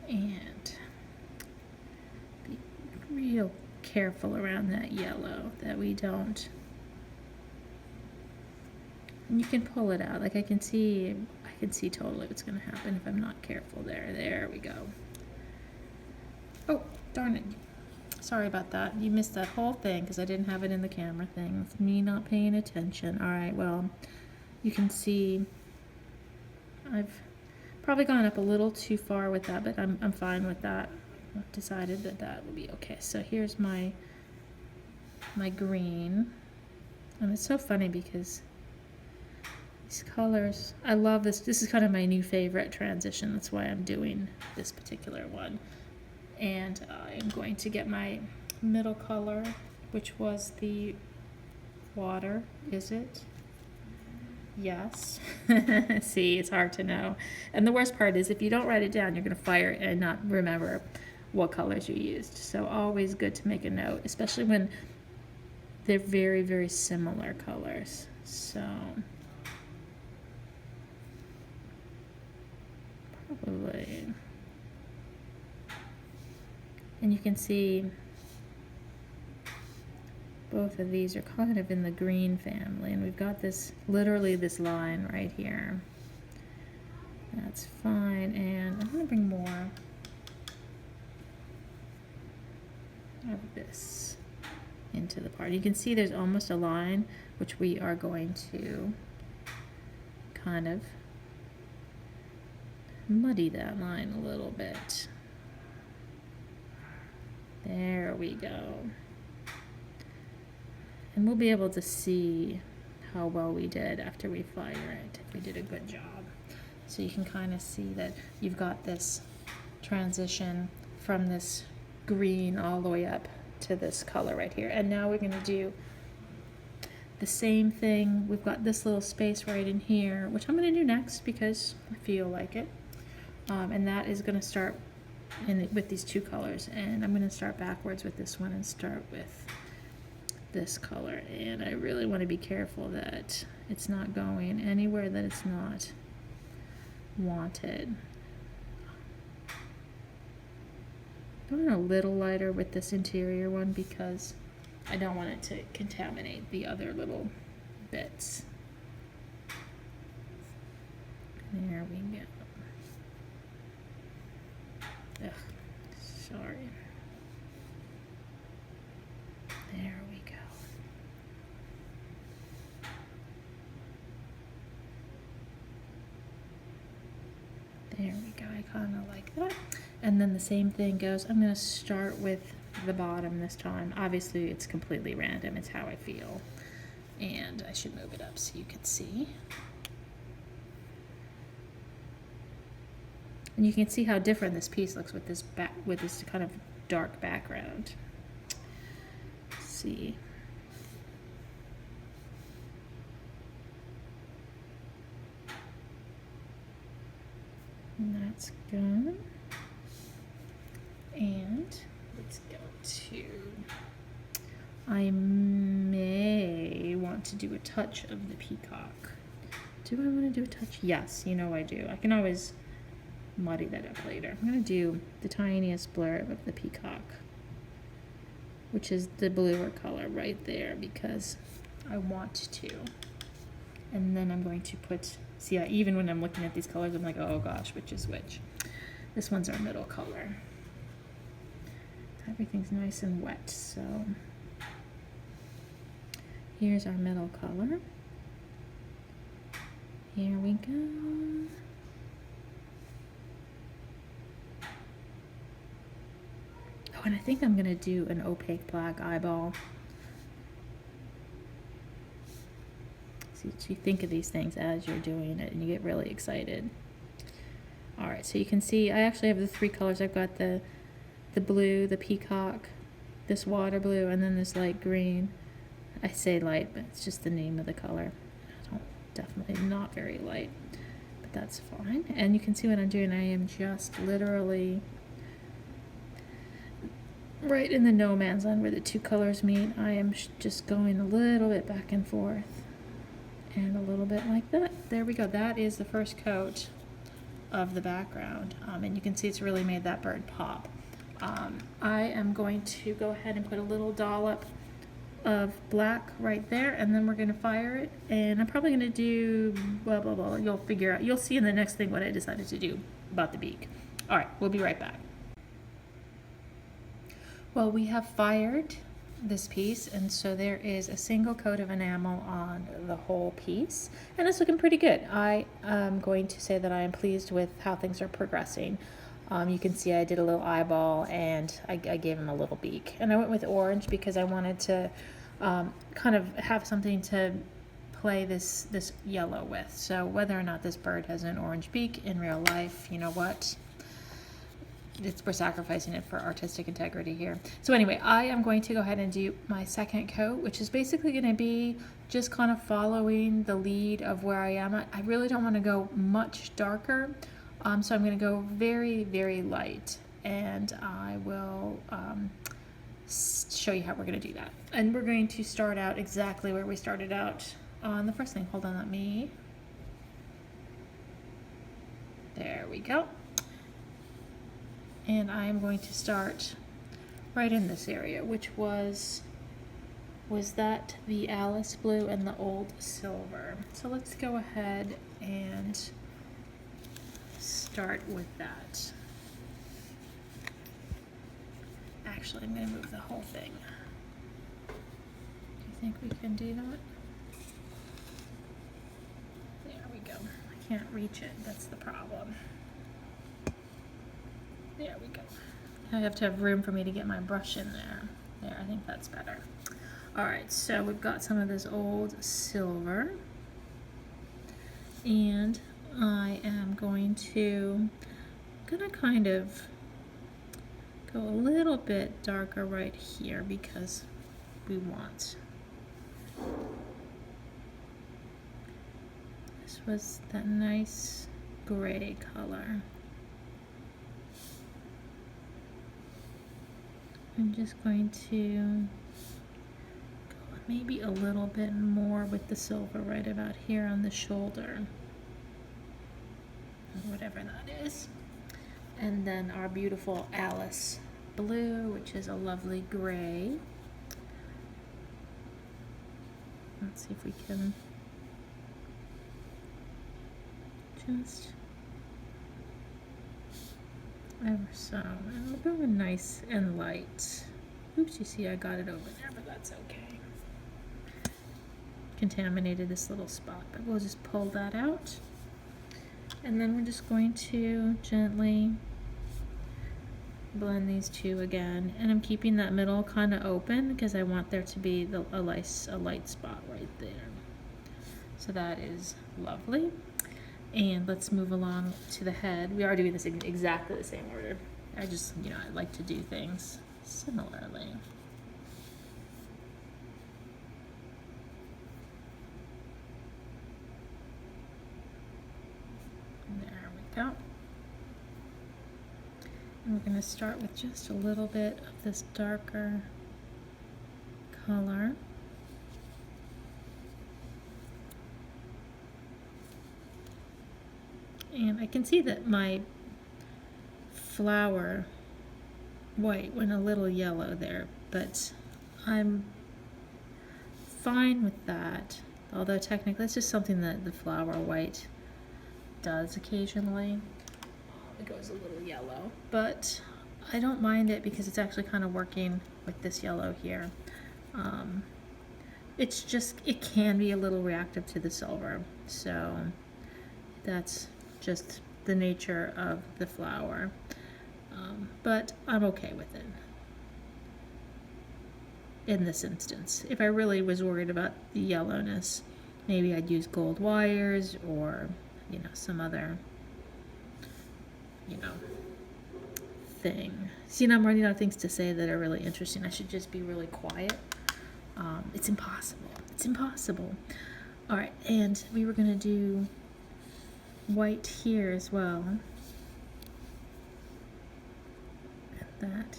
and be real careful around that yellow that we don't. And you can pull it out. Like I can see totally what's going to happen if I'm not careful there. There we go. Oh, darn it. Sorry about that. You missed that whole thing because I didn't have it in the camera thing. It's me not paying attention. All right, well, you can see I've probably gone up a little too far with that, but I'm fine with that. I've decided that that will be okay. So here's my green. And it's so funny because These colors, I love this. This is kind of my new favorite transition. That's why I'm doing this particular one. And I'm going to get my middle color, which was the water, is it? Yes. See, it's hard to know. And the worst part is if you don't write it down, you're going to fire it and not remember what colors you used. So always good to make a note, especially when they're very, very similar colors. So probably. And you can see both of these are kind of in the green family, and we've got this, literally this line right here. That's fine, and I'm going to bring more of this into the part. You can see there's almost a line, which we are going to kind of muddy that line a little bit. There we go. And we'll be able to see how well we did after we fire it, if we did a good job. So you can kind of see that you've got this transition from this green all the way up to this color right here. And now we're going to do the same thing. We've got this little space right in here, which I'm going to do next because I feel like it. And that is going to start with these two colors. And I'm going to start backwards with this one and start with this color. And I really want to be careful that it's not going anywhere that it's not wanted. I'm going a little lighter with this interior one because I don't want it to contaminate the other little bits. There we go. Ugh, sorry. There we go. There we go. I kind of like that. And then the same thing goes. I'm going to start with the bottom this time. Obviously, it's completely random. It's how I feel. And I should move it up so you can see. And you can see how different this piece looks with this kind of dark background. Let's see. And that's good. And let's go to, I may want to do a touch of the peacock. Do I want to do a touch? Yes, you know I do. I can always muddy that up later. I'm going to do the tiniest blurb of the peacock, which is the bluer color right there because I want to. And then I'm going to put, see, even when I'm looking at these colors, I'm like, oh gosh, which is which? This one's our middle color. Everything's nice and wet, so here's our middle color. Here we go. Oh, and I think I'm gonna do an opaque black eyeball. See what you think of these things as you're doing it, and you get really excited. All right, so you can see I actually have the three colors. I've got the blue, the peacock, this water blue, and then this light green. I say light, but it's just the name of the color. Definitely not very light, but that's fine. And you can see what I'm doing. I am just literally right in the no man's land where the two colors meet. I am just going a little bit back and forth and a little bit like that. There we go. That is the first coat of the background, and you can see it's really made that bird pop. I am going to go ahead and put a little dollop of black right there, and then we're going to fire it, and I'm probably going to do blah blah blah. You'll figure out, you'll see in the next thing what I decided to do about the beak. All right, we'll be right back. Well, we have fired this piece, and so there is a single coat of enamel on the whole piece, and it's looking pretty good. I am going to say that I am pleased with how things are progressing. You can see I did a little eyeball, and I gave him a little beak. And I went with orange because I wanted to kind of have something to play this yellow with. So whether or not this bird has an orange beak in real life, you know what? We're sacrificing it for artistic integrity here. So anyway, I am going to go ahead and do my second coat, which is basically going to be just kind of following the lead of where I am at. I really don't want to go much darker, so I'm going to go very, very light, and I will show you how we're going to do that. And we're going to start out exactly where we started out on the first thing. Hold on, there we go. And I'm going to start right in this area, which was that the Alice blue and the old silver. So let's go ahead and start with that. Actually, I'm going to move the whole thing. Do you think we can do that? There we go. I can't reach it. That's the problem. There we go. I have to have room for me to get my brush in there. There, I think that's better. All right, so we've got some of this old silver, and I am going to kind of go a little bit darker right here because we want. This was that nice gray color. I'm just going to go maybe a little bit more with the silver right about here on the shoulder, or whatever that is. And then our beautiful Alice blue, which is a lovely gray. Let's see if we can just ever so. And we're going nice and light. Oops, you see I got it over there, but that's okay. Contaminated this little spot, but we'll just pull that out. And then we're just going to gently blend these two again. And I'm keeping that middle kind of open because I want there to be a light spot right there. So that is lovely. And let's move along to the head. We are doing this in exactly the same order. I just, I like to do things similarly. There we go. And we're going to start with just a little bit of this darker color. And I can see that my flower white went a little yellow there, but I'm fine with that. Although technically it's just something that the flower white does occasionally. It goes a little yellow, but I don't mind it because it's actually kind of working with this yellow here. It's just, it can be a little reactive to the silver, so that's just the nature of the flower, but I'm okay with it in this instance. If I really was worried about the yellowness, maybe I'd use gold wires or some other thing. See, now I'm running out of things to say that are really interesting. I should just be really quiet. It's impossible. All right, and we were gonna do white here as well. And that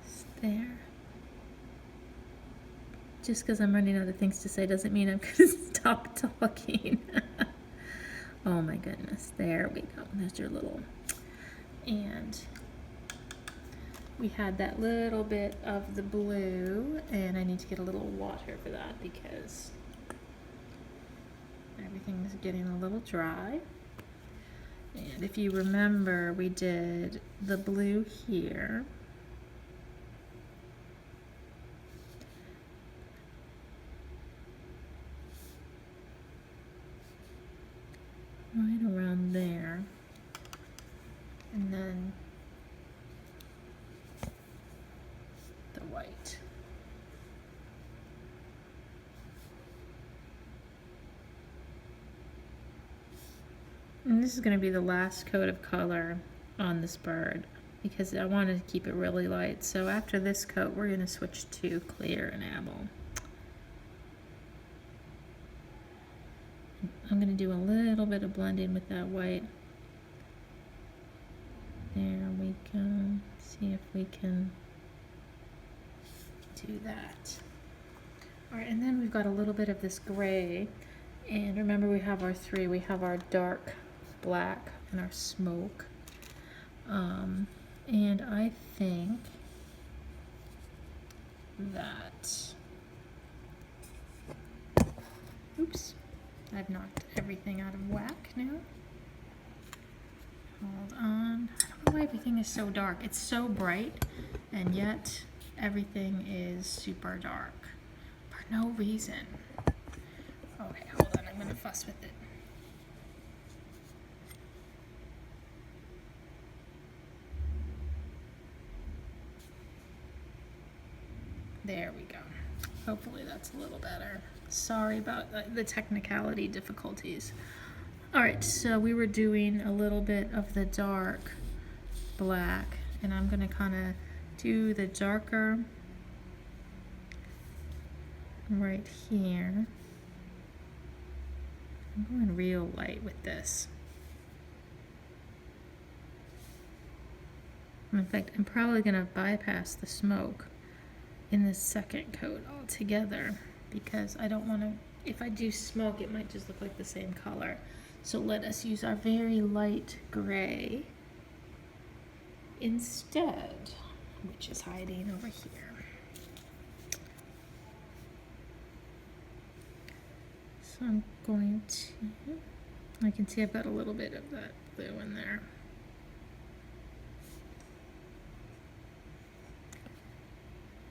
is there. Just because I'm running out of things to say doesn't mean I'm going to stop talking. Oh my goodness, there we go. There's your little, and we had that little bit of the blue, and I need to get a little water for that because everything is getting a little dry. And if you remember, we did the blue here. Right around there. And then the white. And this is going to be the last coat of color on this bird because I want to keep it really light. So after this coat, we're going to switch to clear enamel. I'm going to do a little bit of blending with that white. There we go. See if we can do that. All right, and then we've got a little bit of this gray. And remember, we have our three. We have our dark black and our smoke. And I think that, oops, I've knocked everything out of whack now. Hold on. I don't know why everything is so dark. It's so bright, and yet everything is super dark for no reason. Okay, hold on. I'm gonna fuss with it. There we go. Hopefully that's a little better. Sorry about the technicality difficulties. All right, so we were doing a little bit of the dark black, and I'm gonna kind of do the darker right here. I'm going real light with this. In fact, I'm probably gonna bypass the smoke in the second coat altogether because I don't want to, if I do smoke, it might just look like the same color. So let us use our very light gray instead, which is hiding over here. So I'm going to, I can see I've got a little bit of that blue in there.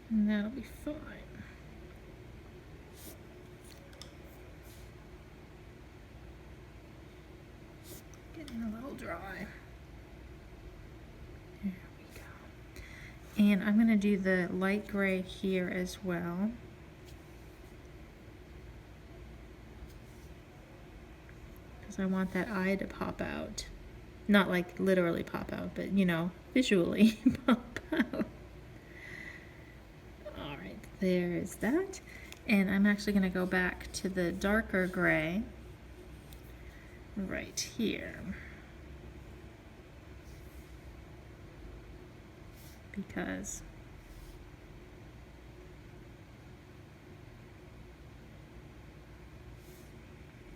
And that'll be fine. Getting a little dry. There we go. And I'm going to do the light gray here as well. Because I want that eye to pop out. Not like literally pop out, but you know, visually pop out. There is that. And I'm actually going to go back to the darker gray right here. Because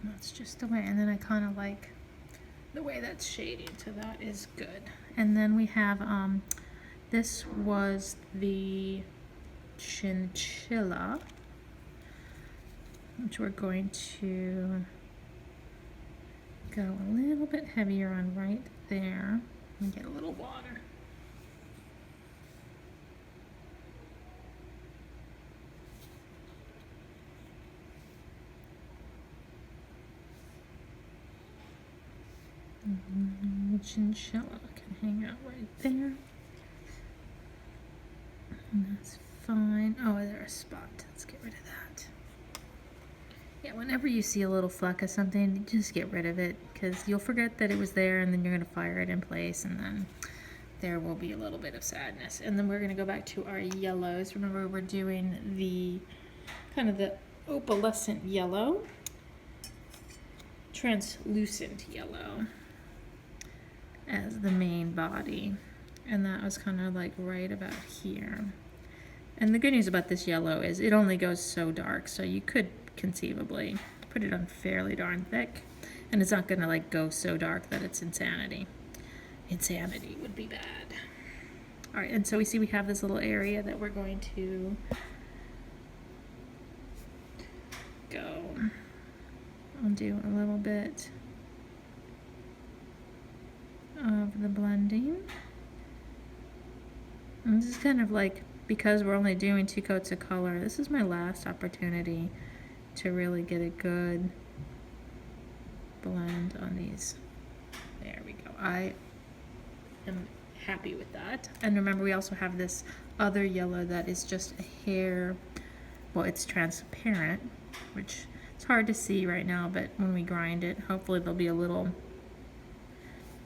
that's just the way. And then I kind of like the way that's shading, so that is good. And then we have, this was the chinchilla, which we're going to go a little bit heavier on right there and get a little water. And the chinchilla can hang out right there. And that's fine. Oh, there's a spot. Let's get rid of that. Yeah, whenever you see a little fleck of something, just get rid of it because you'll forget that it was there and then you're going to fire it in place and then there will be a little bit of sadness. And then we're going to go back to our yellows. Remember, we're doing the kind of the opalescent yellow, translucent yellow as the main body. And that was kind of like right about here. And the good news about this yellow is it only goes so dark, so you could conceivably put it on fairly darn thick, and it's not gonna like go so dark that it's insanity. Insanity would be bad. All right, and so we see we have this little area that we're going to go and do a little bit of the blending. And this is kind of like, because we're only doing 2 coats of color, this is my last opportunity to really get a good blend on these. There we go. I am happy with that. And remember, we also have this other yellow that is just a hair, well, it's transparent, which it's hard to see right now, but when we grind it, hopefully there'll be a little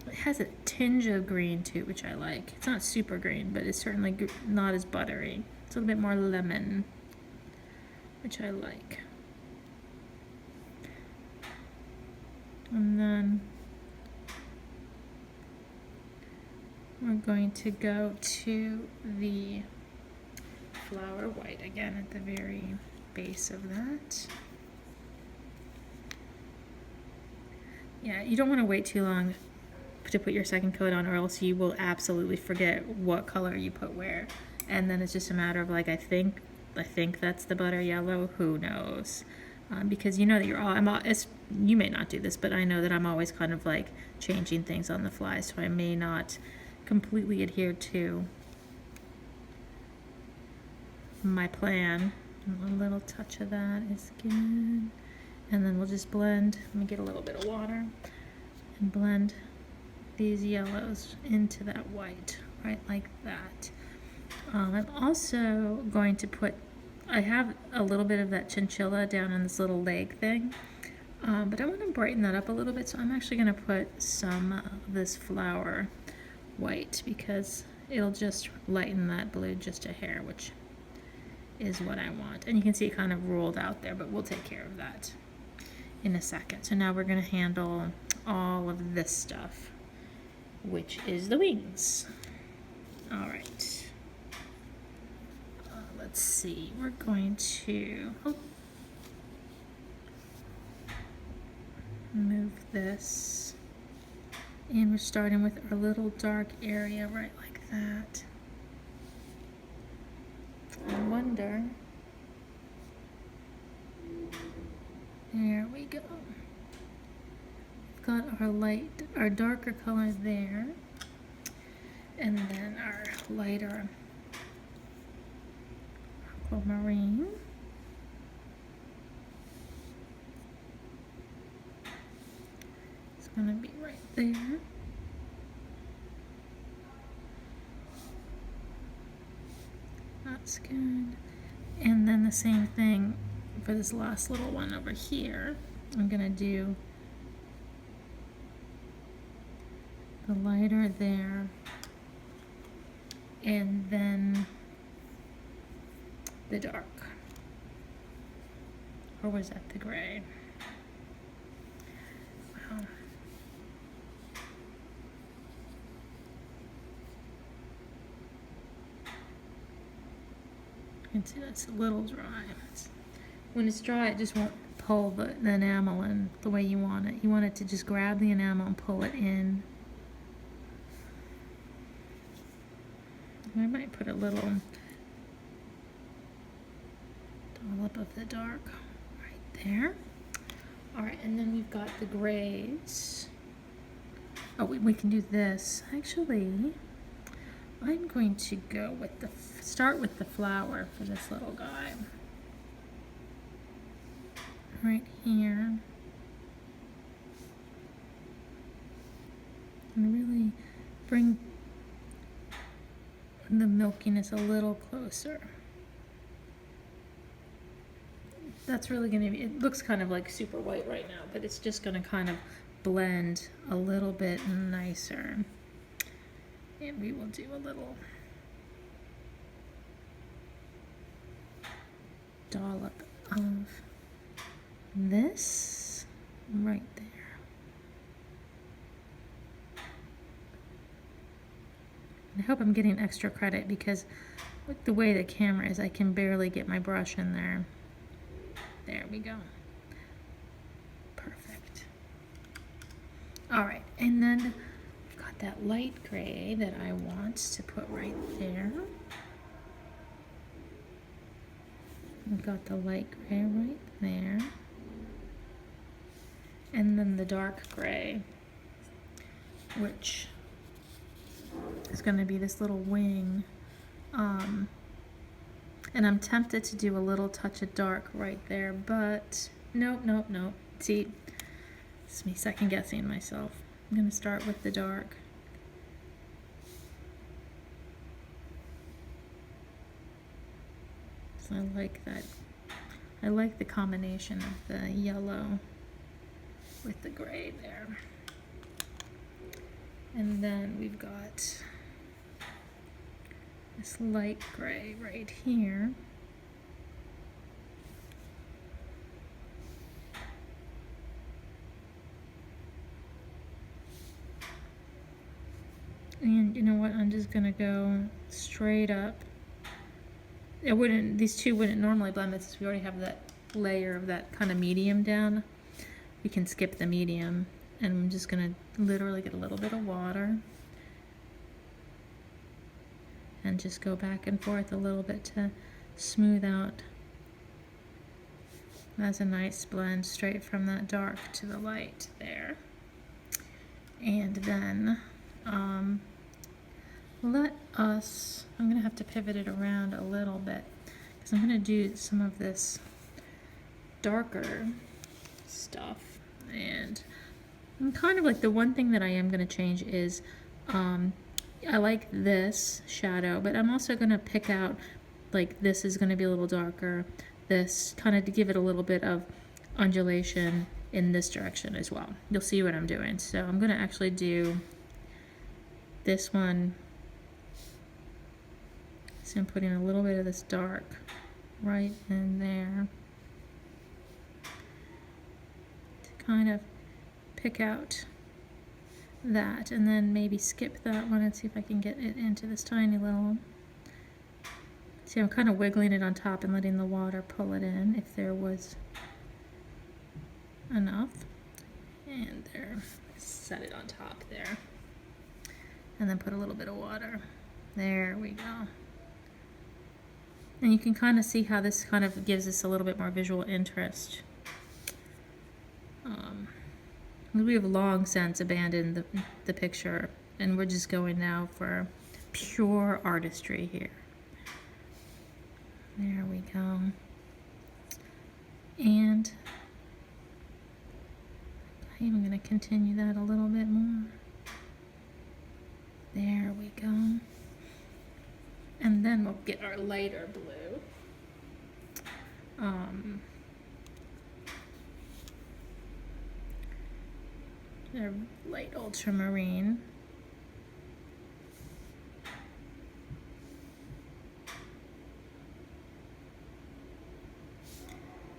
It has a tinge of green too, which I like. It's not super green, but it's certainly not as buttery. It's a little bit more lemon, which I like. And then we're going to go to the flower white again at the very base of that. Yeah, you don't want to wait too long to put your second coat on, or else you will absolutely forget what color you put where. And then it's just a matter of like, I think that's the butter yellow. Who knows? Because you know that you may not do this, but I know that I'm always kind of like changing things on the fly, so I may not completely adhere to my plan. A little touch of that is good. And then we'll just blend. Let me get a little bit of water and blend these yellows into that white, right like that. I'm also going to put, I have a little bit of that chinchilla down on this little leg thing, but I want to brighten that up a little bit, so I'm actually going to put some of this flower white because it'll just lighten that blue just a hair, which is what I want. And you can see it kind of rolled out there, but we'll take care of that in a second. So now we're going to handle all of this stuff, which is the wings. All right. Let's see. We're going to move this, and we're starting with our little dark area right like that. I wonder. There we go. We've got our darker color there, and then our lighter aquamarine. It's gonna be right there. That's good. And then the same thing for this last little one over here. I'm gonna do the lighter there, and then the dark. Or was that the gray? Wow. You can see that's a little dry. When it's dry, it just won't pull the enamel in the way you want it. You want it to just grab the enamel and pull it in. I might put a little dollop of the dark right there. All right, and then we've got the grays. Oh, we can do this. Actually, I'm going to go with start with the flower for this little guy. Right here. And really bring the milkiness a little closer. That's really going to be, it looks kind of like super white right now, but it's just going to kind of blend a little bit nicer. And we will do a little dollop of this right there. I hope I'm getting extra credit because with the way the camera is, I can barely get my brush in there. There we go. Perfect. All right, and then I've got that light gray that I want to put right there. I've got the light gray right there. And then the dark gray, which is going to be this little wing. And I'm tempted to do a little touch of dark right there, but nope. See, it's me second guessing myself. I'm going to start with the dark. So I like that. I like the combination of the yellow with the gray there. And then we've got this light gray right here. And you know what, I'm just gonna go straight up. These two wouldn't normally blend, but since we already have that layer of that kind of medium down, we can skip the medium. And I'm just gonna literally get a little bit of water and just go back and forth a little bit to smooth out. That's a nice blend straight from that dark to the light there. And then I'm gonna have to pivot it around a little bit because I'm gonna do some of this darker stuff. And I'm kind of like, the one thing that I am gonna change is I like this shadow, but I'm also gonna pick out, like, this is gonna be a little darker, this kind of to give it a little bit of undulation in this direction as well. You'll see what I'm doing. So I'm gonna actually do this one. So I'm putting a little bit of this dark right in there to kind of pick out that, and then maybe skip that one and see if I can get it into this tiny little. See, I'm kind of wiggling it on top and letting the water pull it in if there was enough. And there, set it on top there. And then put a little bit of water. There we go. And you can kind of see how this kind of gives us a little bit more visual interest. We have long since abandoned the picture, and we're just going now for pure artistry here. There we go. And I'm even going to continue that a little bit more. There we go. And then we'll get our lighter blue. Our light ultramarine.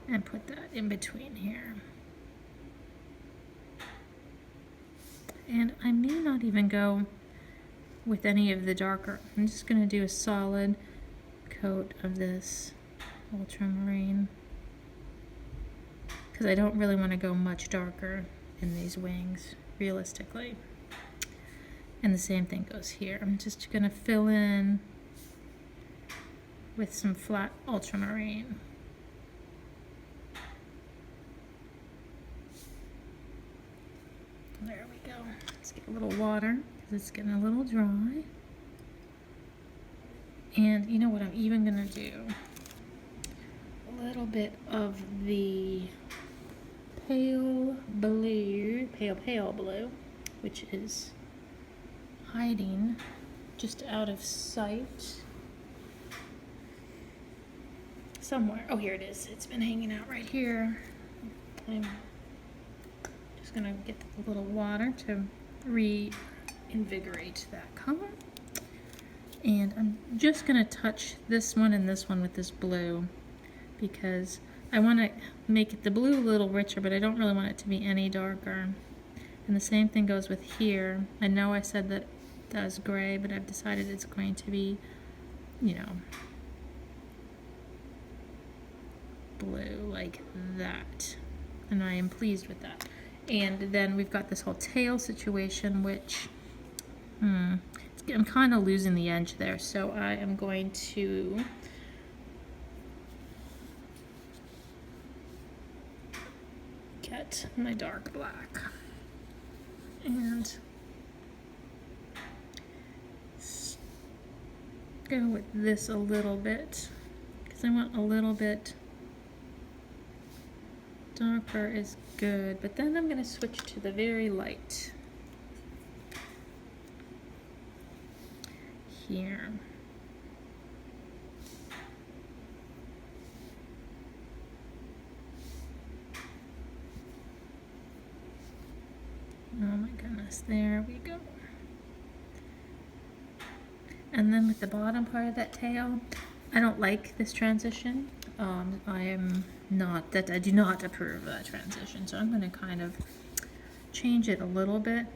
And put that in between here. And I may not even go with any of the darker. I'm just going to do a solid coat of this ultramarine because I don't really want to go much darker in these wings realistically. And the same thing goes here. I'm just going to fill in with some flat ultramarine. There we go. Let's get a little water because it's getting a little dry. And you know what I'm even gonna do? A little bit of the pale blue, pale blue, which is hiding just out of sight somewhere. Oh, here it is. It's been hanging out right here. I'm just gonna get a little water to reinvigorate that color. And I'm just gonna touch this one and this one with this blue because I want to make the blue a little richer, but I don't really want it to be any darker. And the same thing goes with here. I know I said that was gray, but I've decided it's going to be, you know, blue like that. And I am pleased with that. And then we've got this whole tail situation, which I'm kind of losing the edge there. So I am going to get my dark black and go with this a little bit because I want a little bit darker is good, but then I'm going to switch to the very light here. Oh my goodness, there we go. And then with the bottom part of that tail, I don't like this transition. I do not approve of that transition, so I'm going to kind of change it a little bit.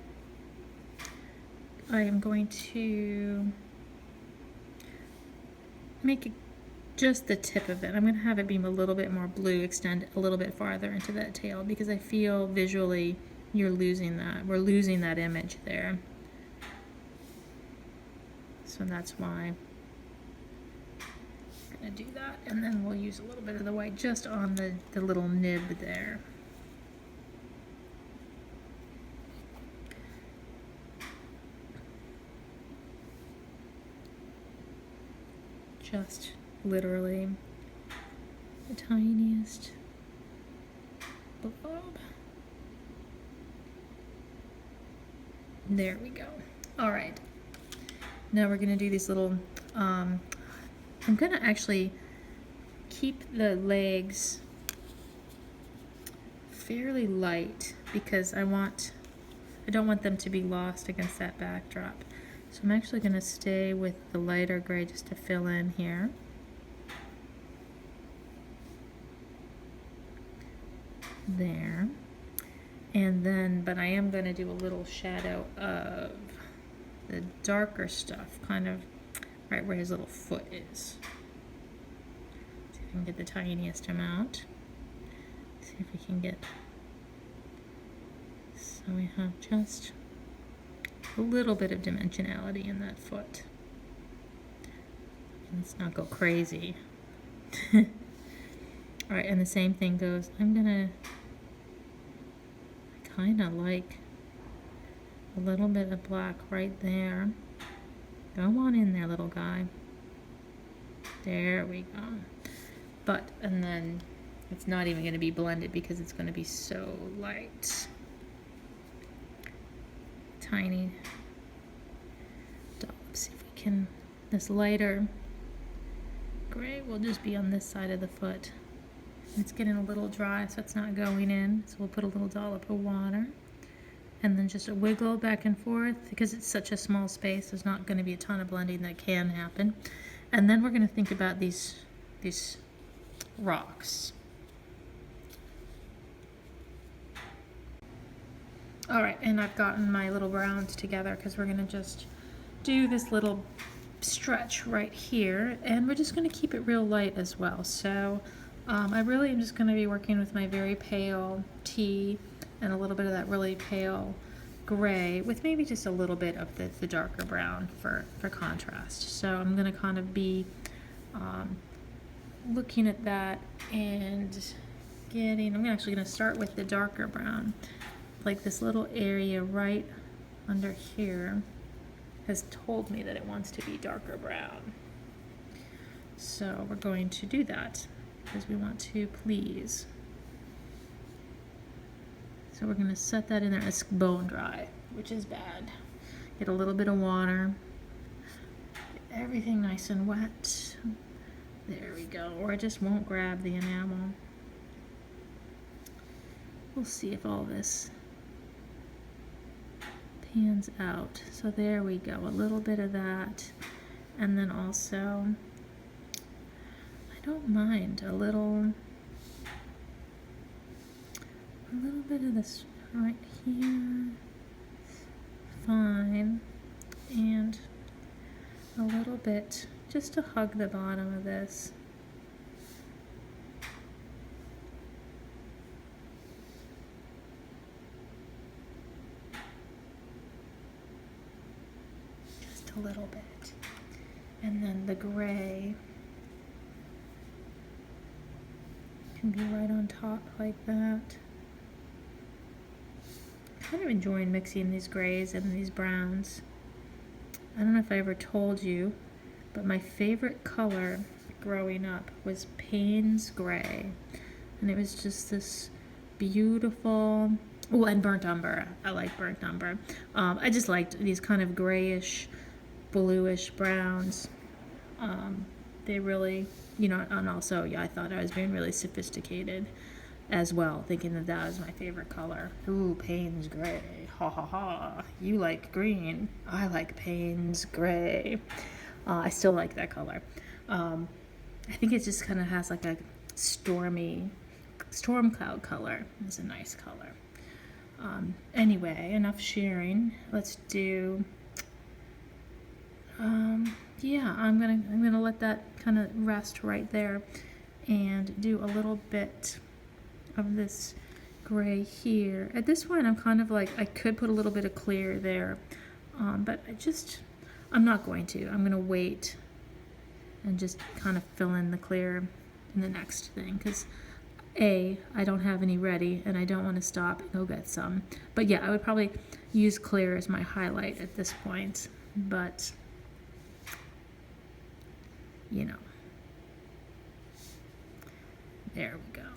I am going to make it just the tip of it. I'm going to have it be a little bit more blue, extend a little bit farther into that tail, because I feel visually you're losing that. We're losing that image there. So that's why I'm going to do that. And then we'll use a little bit of the white just on the little nib there. Just literally the tiniest blob. There we go. All right. Now we're gonna do these little, I'm gonna actually keep the legs fairly light because I don't want them to be lost against that backdrop. So I'm actually gonna stay with the lighter gray just to fill in here. There. And then, but I am gonna do a little shadow of the darker stuff, kind of right where his little foot is. See if we can get the tiniest amount. See if we can get, so we have just a little bit of dimensionality in that foot. And let's not go crazy. All right, and the same thing goes, I kind of like a little bit of black right there. Go on in there, little guy. There we go. But, and then it's not even going to be blended because it's going to be so light. Tiny dollop. See if we can, this lighter gray will just be on this side of the foot. It's getting a little dry, so it's not going in. So we'll put a little dollop of water. And then just a wiggle back and forth. Because it's such a small space, there's not going to be a ton of blending that can happen. And then we're going to think about these rocks. All right, and I've gotten my little browns together because we're going to just do this little stretch right here. And we're just going to keep it real light as well. So I really am just going to be working with my very pale tea and a little bit of that really pale gray with maybe just a little bit of the darker brown for contrast. So I'm going to kind of be looking at that and I'm actually going to start with the darker brown. Like this little area right under here has told me that it wants to be darker brown. So we're going to do that because we want to please. So we're going to set that in there. It's bone dry, which is bad. Get a little bit of water. Get everything nice and wet. There we go. Or it just won't grab the enamel. We'll see if all this pans out. So there we go. A little bit of that. And then also, I don't mind a little bit of this right here, fine, and a little bit just to hug the bottom of this. Just a little bit. And then the gray can be right on top like that. Kind of enjoying mixing these grays and these browns. I don't know if I ever told you, but my favorite color growing up was Payne's gray, and it was just this beautiful. Oh, and burnt umber. I like burnt umber. I just liked these kind of grayish, bluish browns. They really, and also, yeah, I thought I was being really sophisticated as well, thinking that was my favorite color. Ooh, Payne's gray. Ha ha ha. You like green. I like Payne's gray. I still like that color. I think it just kind of has like a storm cloud color. It's a nice color. Anyway, enough sharing. Let's do. Yeah, I'm gonna let that kind of rest right there, and do a little bit of this gray here. At this point, I'm kind of like, I could put a little bit of clear there, but I'm not going to. I'm gonna wait and just kind of fill in the clear in the next thing, because I don't have any ready and I don't want to stop and go get some. But yeah, I would probably use clear as my highlight at this point, but you know, there we go.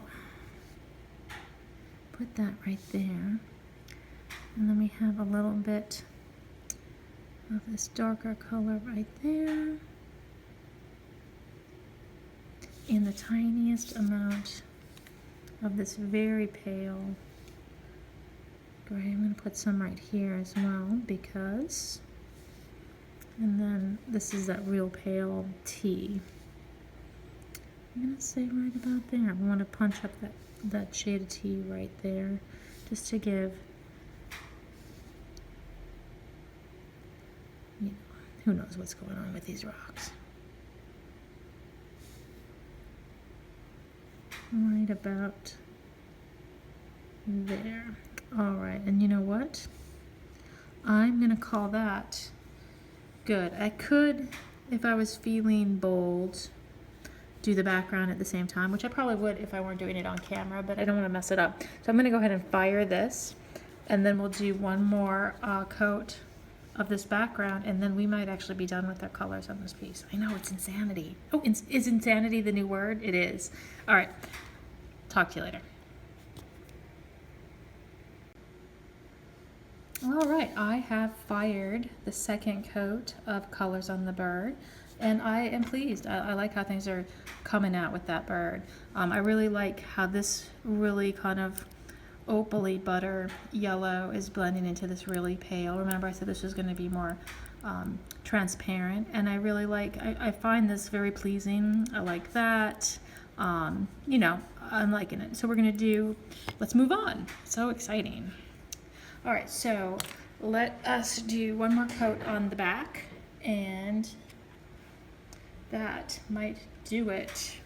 Put that right there, and then we have a little bit of this darker color right there, and the tiniest amount of this very pale gray. I'm going to put some right here as well, because, and then this is that real pale tea. I'm going to say right about there. I want to punch up that shade of tea right there, just to give, you know, who knows what's going on with these rocks. Right about there. All right, and you know what? I'm gonna call that good. I could, if I was feeling bold, do the background at the same time, which I probably would if I weren't doing it on camera, but I don't want to mess it up. So I'm gonna go ahead and fire this, and then we'll do one more coat of this background, and then we might actually be done with our colors on this piece. I know, it's insanity. Oh, is insanity the new word? It is. All right, talk to you later. All right, I have fired the second coat of colors on the bird, and I am pleased. I like how things are coming out with that bird. I really like how this really kind of opaly butter yellow is blending into this really pale. Remember, I said this was going to be more transparent, and I really like, I find this very pleasing. I like that. You know, I'm liking it. So we're going to do, let's move on. So exciting. All right, so let us do one more coat on the back, and that might do it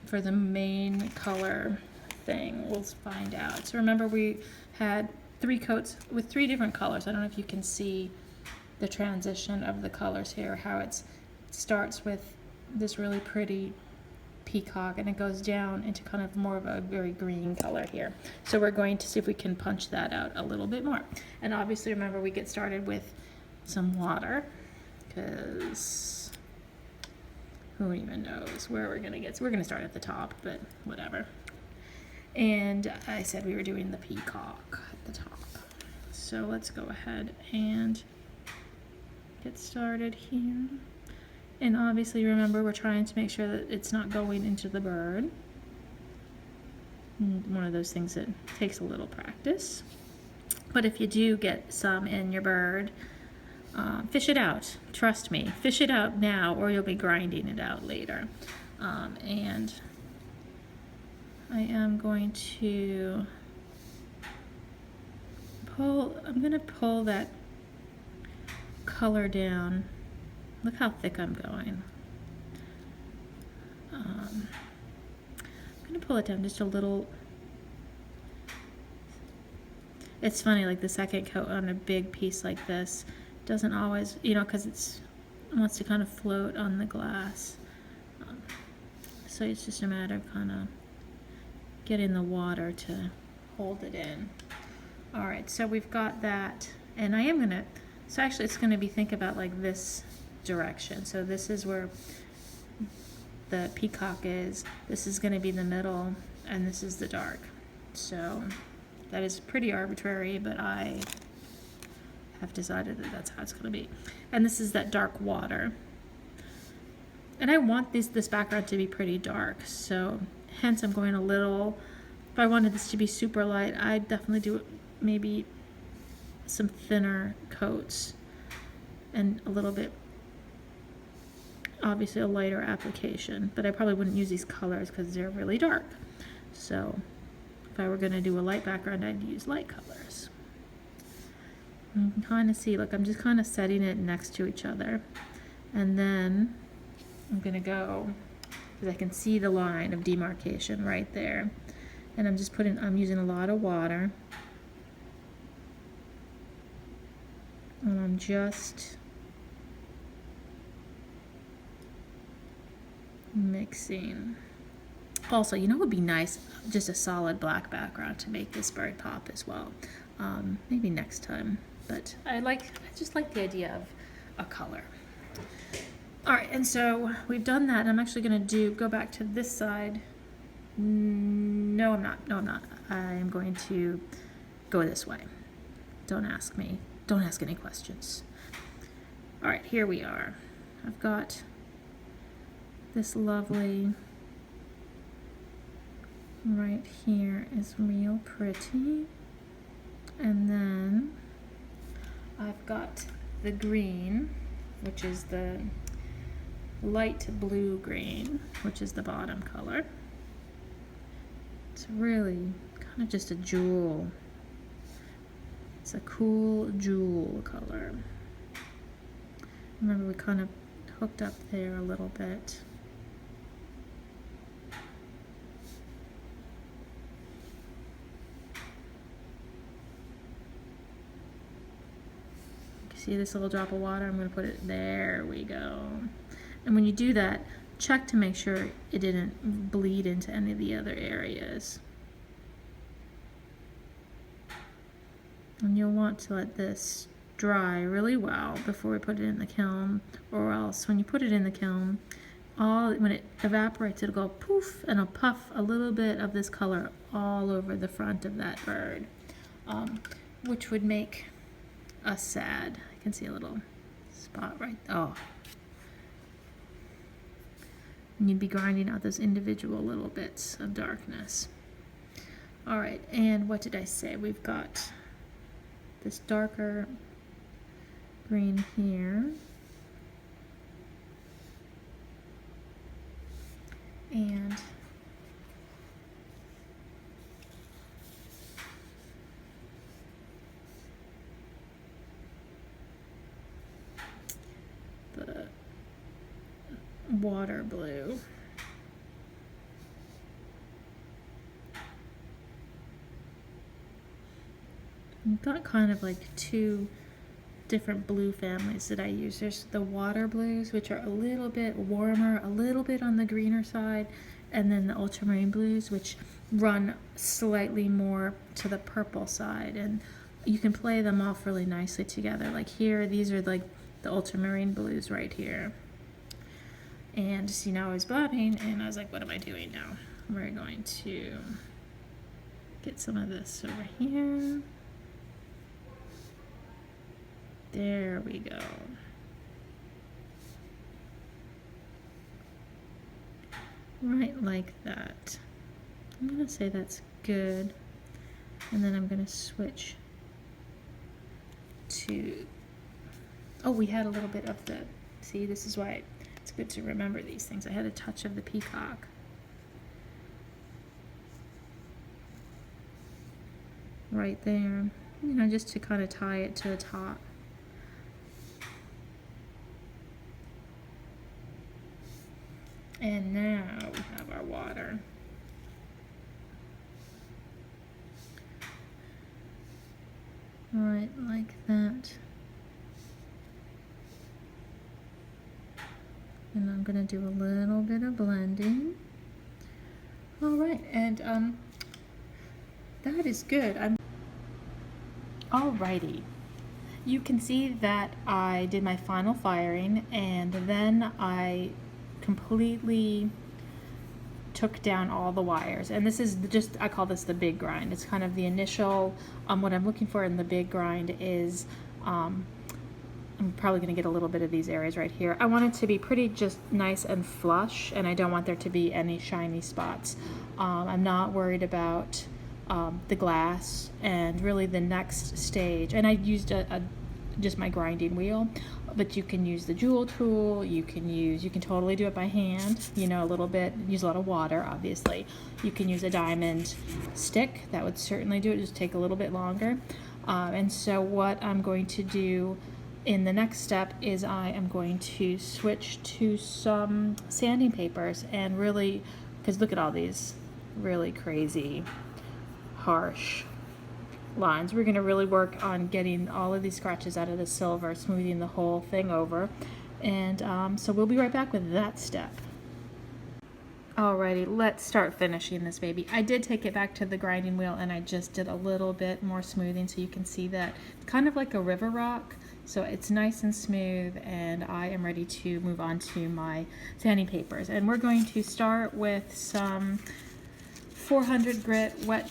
for the main color thing. We'll find out. So remember, we had 3 coats with 3 different colors. I don't know if you can see the transition of the colors here, how it starts with this really pretty peacock, and it goes down into kind of more of a very green color here. So we're going to see if we can punch that out a little bit more. And obviously, remember, we get started with some water, because who even knows where we're gonna get. So we're gonna start at the top, but whatever. And I said we were doing the peacock at the top. So let's go ahead and get started here. And obviously, remember, we're trying to make sure that it's not going into the bird. One of those things that takes a little practice. But if you do get some in your bird, fish it out. Trust me, fish it out now, or you'll be grinding it out later. And I am going to I'm going to pull that color down. Look how thick I'm going. I'm going to pull it down just a little. It's funny, like the second coat on a big piece like this doesn't always, you know, because it wants to kind of float on the glass. So it's just a matter of kind of getting the water to hold it in. All right, so we've got that, and I am going to, so actually it's going to be, think about like this direction. So this is where the peacock is. This is going to be the middle, and this is the dark. So that is pretty arbitrary, but I have decided that that's how it's going to be. And this is that dark water. And I want this background to be pretty dark, so hence I'm going a little, if I wanted this to be super light, I'd definitely do maybe some thinner coats and a little bit obviously a lighter application, but I probably wouldn't use these colors because they're really dark. So if I were going to do a light background, I'd use light colors. You can kind of see, look, I'm just kind of setting it next to each other. And then I'm going to go, because I can see the line of demarcation right there. And I'm using a lot of water. And I'm just mixing. Also, you know what would be nice? Just a solid black background to make this bird pop as well. Maybe next time. But I just like the idea of a color. All right, and so we've done that. I'm actually going to go back to this side. No, I'm not. No, I'm not. I'm going to go this way. Don't ask me. Don't ask any questions. All right, here we are. I've got this lovely, right here is real pretty. And then I've got the green, which is the light blue green, which is the bottom color. It's really kind of just a jewel. It's a cool jewel color. Remember, we kind of hooked up there a little bit. See this little drop of water? I'm going to put it, there we go. And when you do that, check to make sure it didn't bleed into any of the other areas. And you'll want to let this dry really well before we put it in the kiln, or else when you put it in the kiln, when it evaporates, it'll go poof, and it'll puff a little bit of this color all over the front of that bird, which would make us sad. I can see a little spot right there. Oh. And you'd be grinding out those individual little bits of darkness. All right, and what did I say? We've got this darker green here. And the water blue. I've got kind of like two different blue families that I use. There's the water blues, which are a little bit warmer, a little bit on the greener side, and then the ultramarine blues, which run slightly more to the purple side. And you can play them off really nicely together. Like here, these are like the ultramarine blues right here. And see, now I was blabbing, and I was like, what am I doing now? We're going to get some of this over here. There we go. Right like that. I'm going to say that's good. And then I'm going to switch to, oh, we had a little bit of the, see, this is why it's good to remember these things. I had a touch of the peacock. Right there, you know, just to kind of tie it to the top. And now we have our water. Right like that. And I'm going to do a little bit of blending. All right, and that is good. Alrighty. You can see that I did my final firing, and then I completely took down all the wires. And this is just, I call this the big grind. It's kind of the initial, what I'm looking for in the big grind is, I'm probably going to get a little bit of these areas right here. I want it to be pretty just nice and flush, and I don't want there to be any shiny spots. I'm not worried about the glass, and really the next stage, and I used a just my grinding wheel, but you can use the jewel tool, you can totally do it by hand, you know, a little bit, use a lot of water, obviously. You can use a diamond stick, that would certainly do it, just take a little bit longer. And so what I'm going to do in the next step is I am going to switch to some sanding papers and really, because look at all these really crazy, harsh lines. We're going to really work on getting all of these scratches out of the silver, smoothing the whole thing over. And so we'll be right back with that step. Alrighty, let's start finishing this baby. I did take it back to the grinding wheel and I just did a little bit more smoothing so you can see that it's kind of like a river rock. So it's nice and smooth, and I am ready to move on to my sanding papers. And we're going to start with some 400 grit wet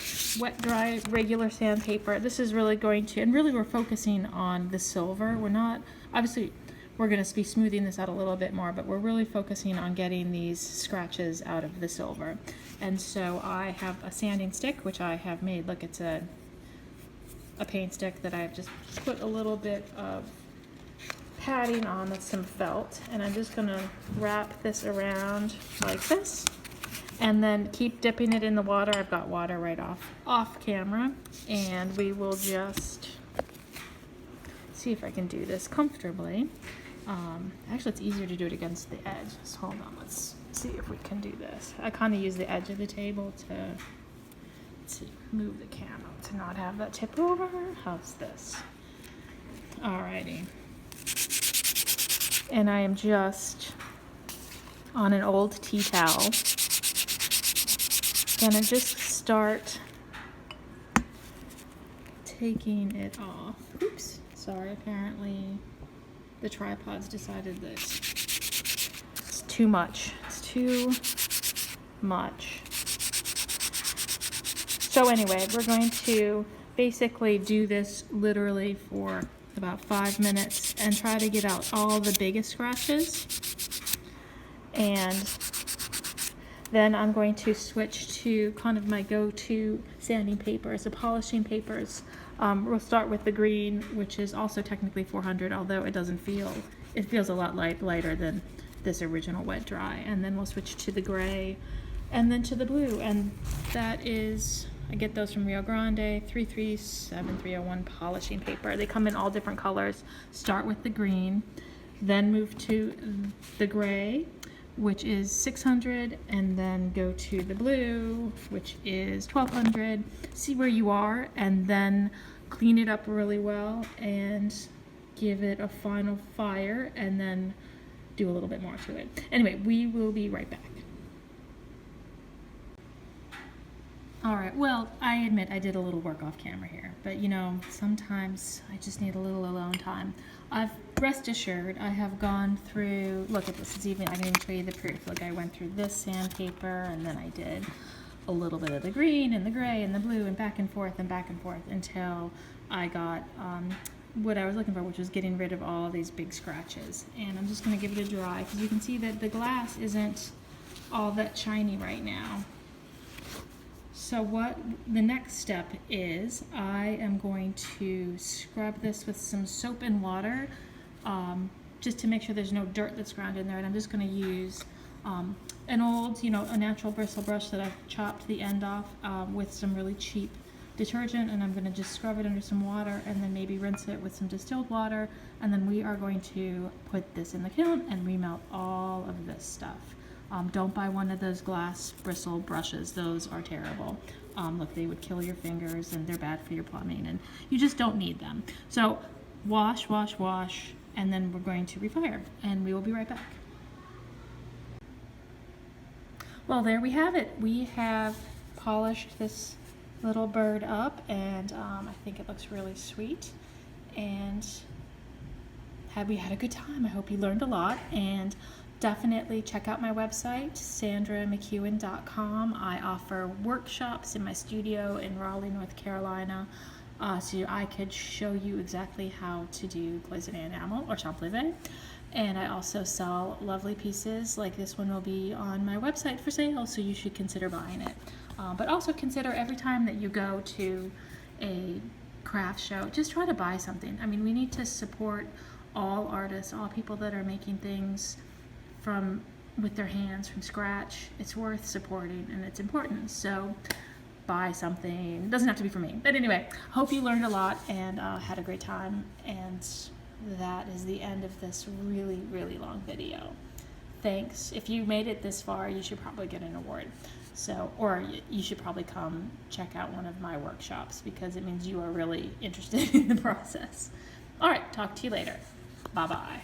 dry regular sandpaper. This is really going to, and really we're focusing on the silver. We're not, obviously we're going to be smoothing this out a little bit more, but we're really focusing on getting these scratches out of the silver. And so I have a sanding stick, which I have made. Look, it's a paint stick that I've just put a little bit of padding on with some felt, and I'm just going to wrap this around like this. And then keep dipping it in the water. I've got water right off camera, and we will just see if I can do this comfortably. Actually, it's easier to do it against the edge. So hold on, let's see if we can do this. I kind of use the edge of the table to move the camera to not have that tip over. How's this? Alrighty. And I am just on an old tea towel gonna just start taking it off. Oops, sorry, apparently the tripod's decided that it's too much. It's too much. So anyway, we're going to basically do this literally for about 5 minutes and try to get out all the biggest scratches. And then I'm going to switch to kind of my go-to sanding papers, the polishing papers. We'll start with the green, which is also technically 400, although it doesn't feel, it feels a lot lighter than this original wet dry. And then we'll switch to the gray and then to the blue. And that is, I get those from Rio Grande, 337301 polishing paper. They come in all different colors. Start with the green, then move to the gray, which is 600, and then go to the blue, which is 1200. See where you are, and then clean it up really well and give it a final fire, and then do a little bit more to it. Anyway, we will be right back. All right, well, I admit I did a little work off camera here, but you know, sometimes I just need a little alone time. Rest assured, I have gone through, look at this, I can even show you the proof. Look, I went through this sandpaper, and then I did a little bit of the green and the gray and the blue and back and forth until I got what I was looking for, which was getting rid of all of these big scratches. And I'm just gonna give it a dry, because you can see that the glass isn't all that shiny right now. So what the next step is, I am going to scrub this with some soap and water, just to make sure there's no dirt that's ground in there. And I'm just going to use an old, a natural bristle brush that I've chopped the end off with some really cheap detergent, and I'm going to just scrub it under some water and then maybe rinse it with some distilled water, and then we are going to put this in the kiln and remelt all of this stuff. Don't buy one of those glass bristle brushes. Those are terrible. Look, they would kill your fingers, and they're bad for your plumbing, and you just don't need them. So wash, wash, wash, and then we're going to refire, and we will be right back. Well, there we have it. We have polished this little bird up, and I think it looks really sweet. And we had a good time. I hope you learned a lot, and definitely check out my website, sandramcEwen.com. I offer workshops in my studio in Raleigh, North Carolina, so I could show you exactly how to do cloisonné enamel or champlivé. And I also sell lovely pieces like this one will be on my website for sale, so you should consider buying it. But also consider every time that you go to a craft show, just try to buy something. I mean, we need to support all artists, all people that are making things with their hands from scratch. It's worth supporting and it's important. So buy something. It doesn't have to be for me. But anyway, hope you learned a lot and had a great time. And that is the end of this really, really long video. Thanks. If you made it this far, you should probably get an award. So, or you should probably come check out one of my workshops because it means you are really interested in the process. All right, talk to you later. Bye-bye.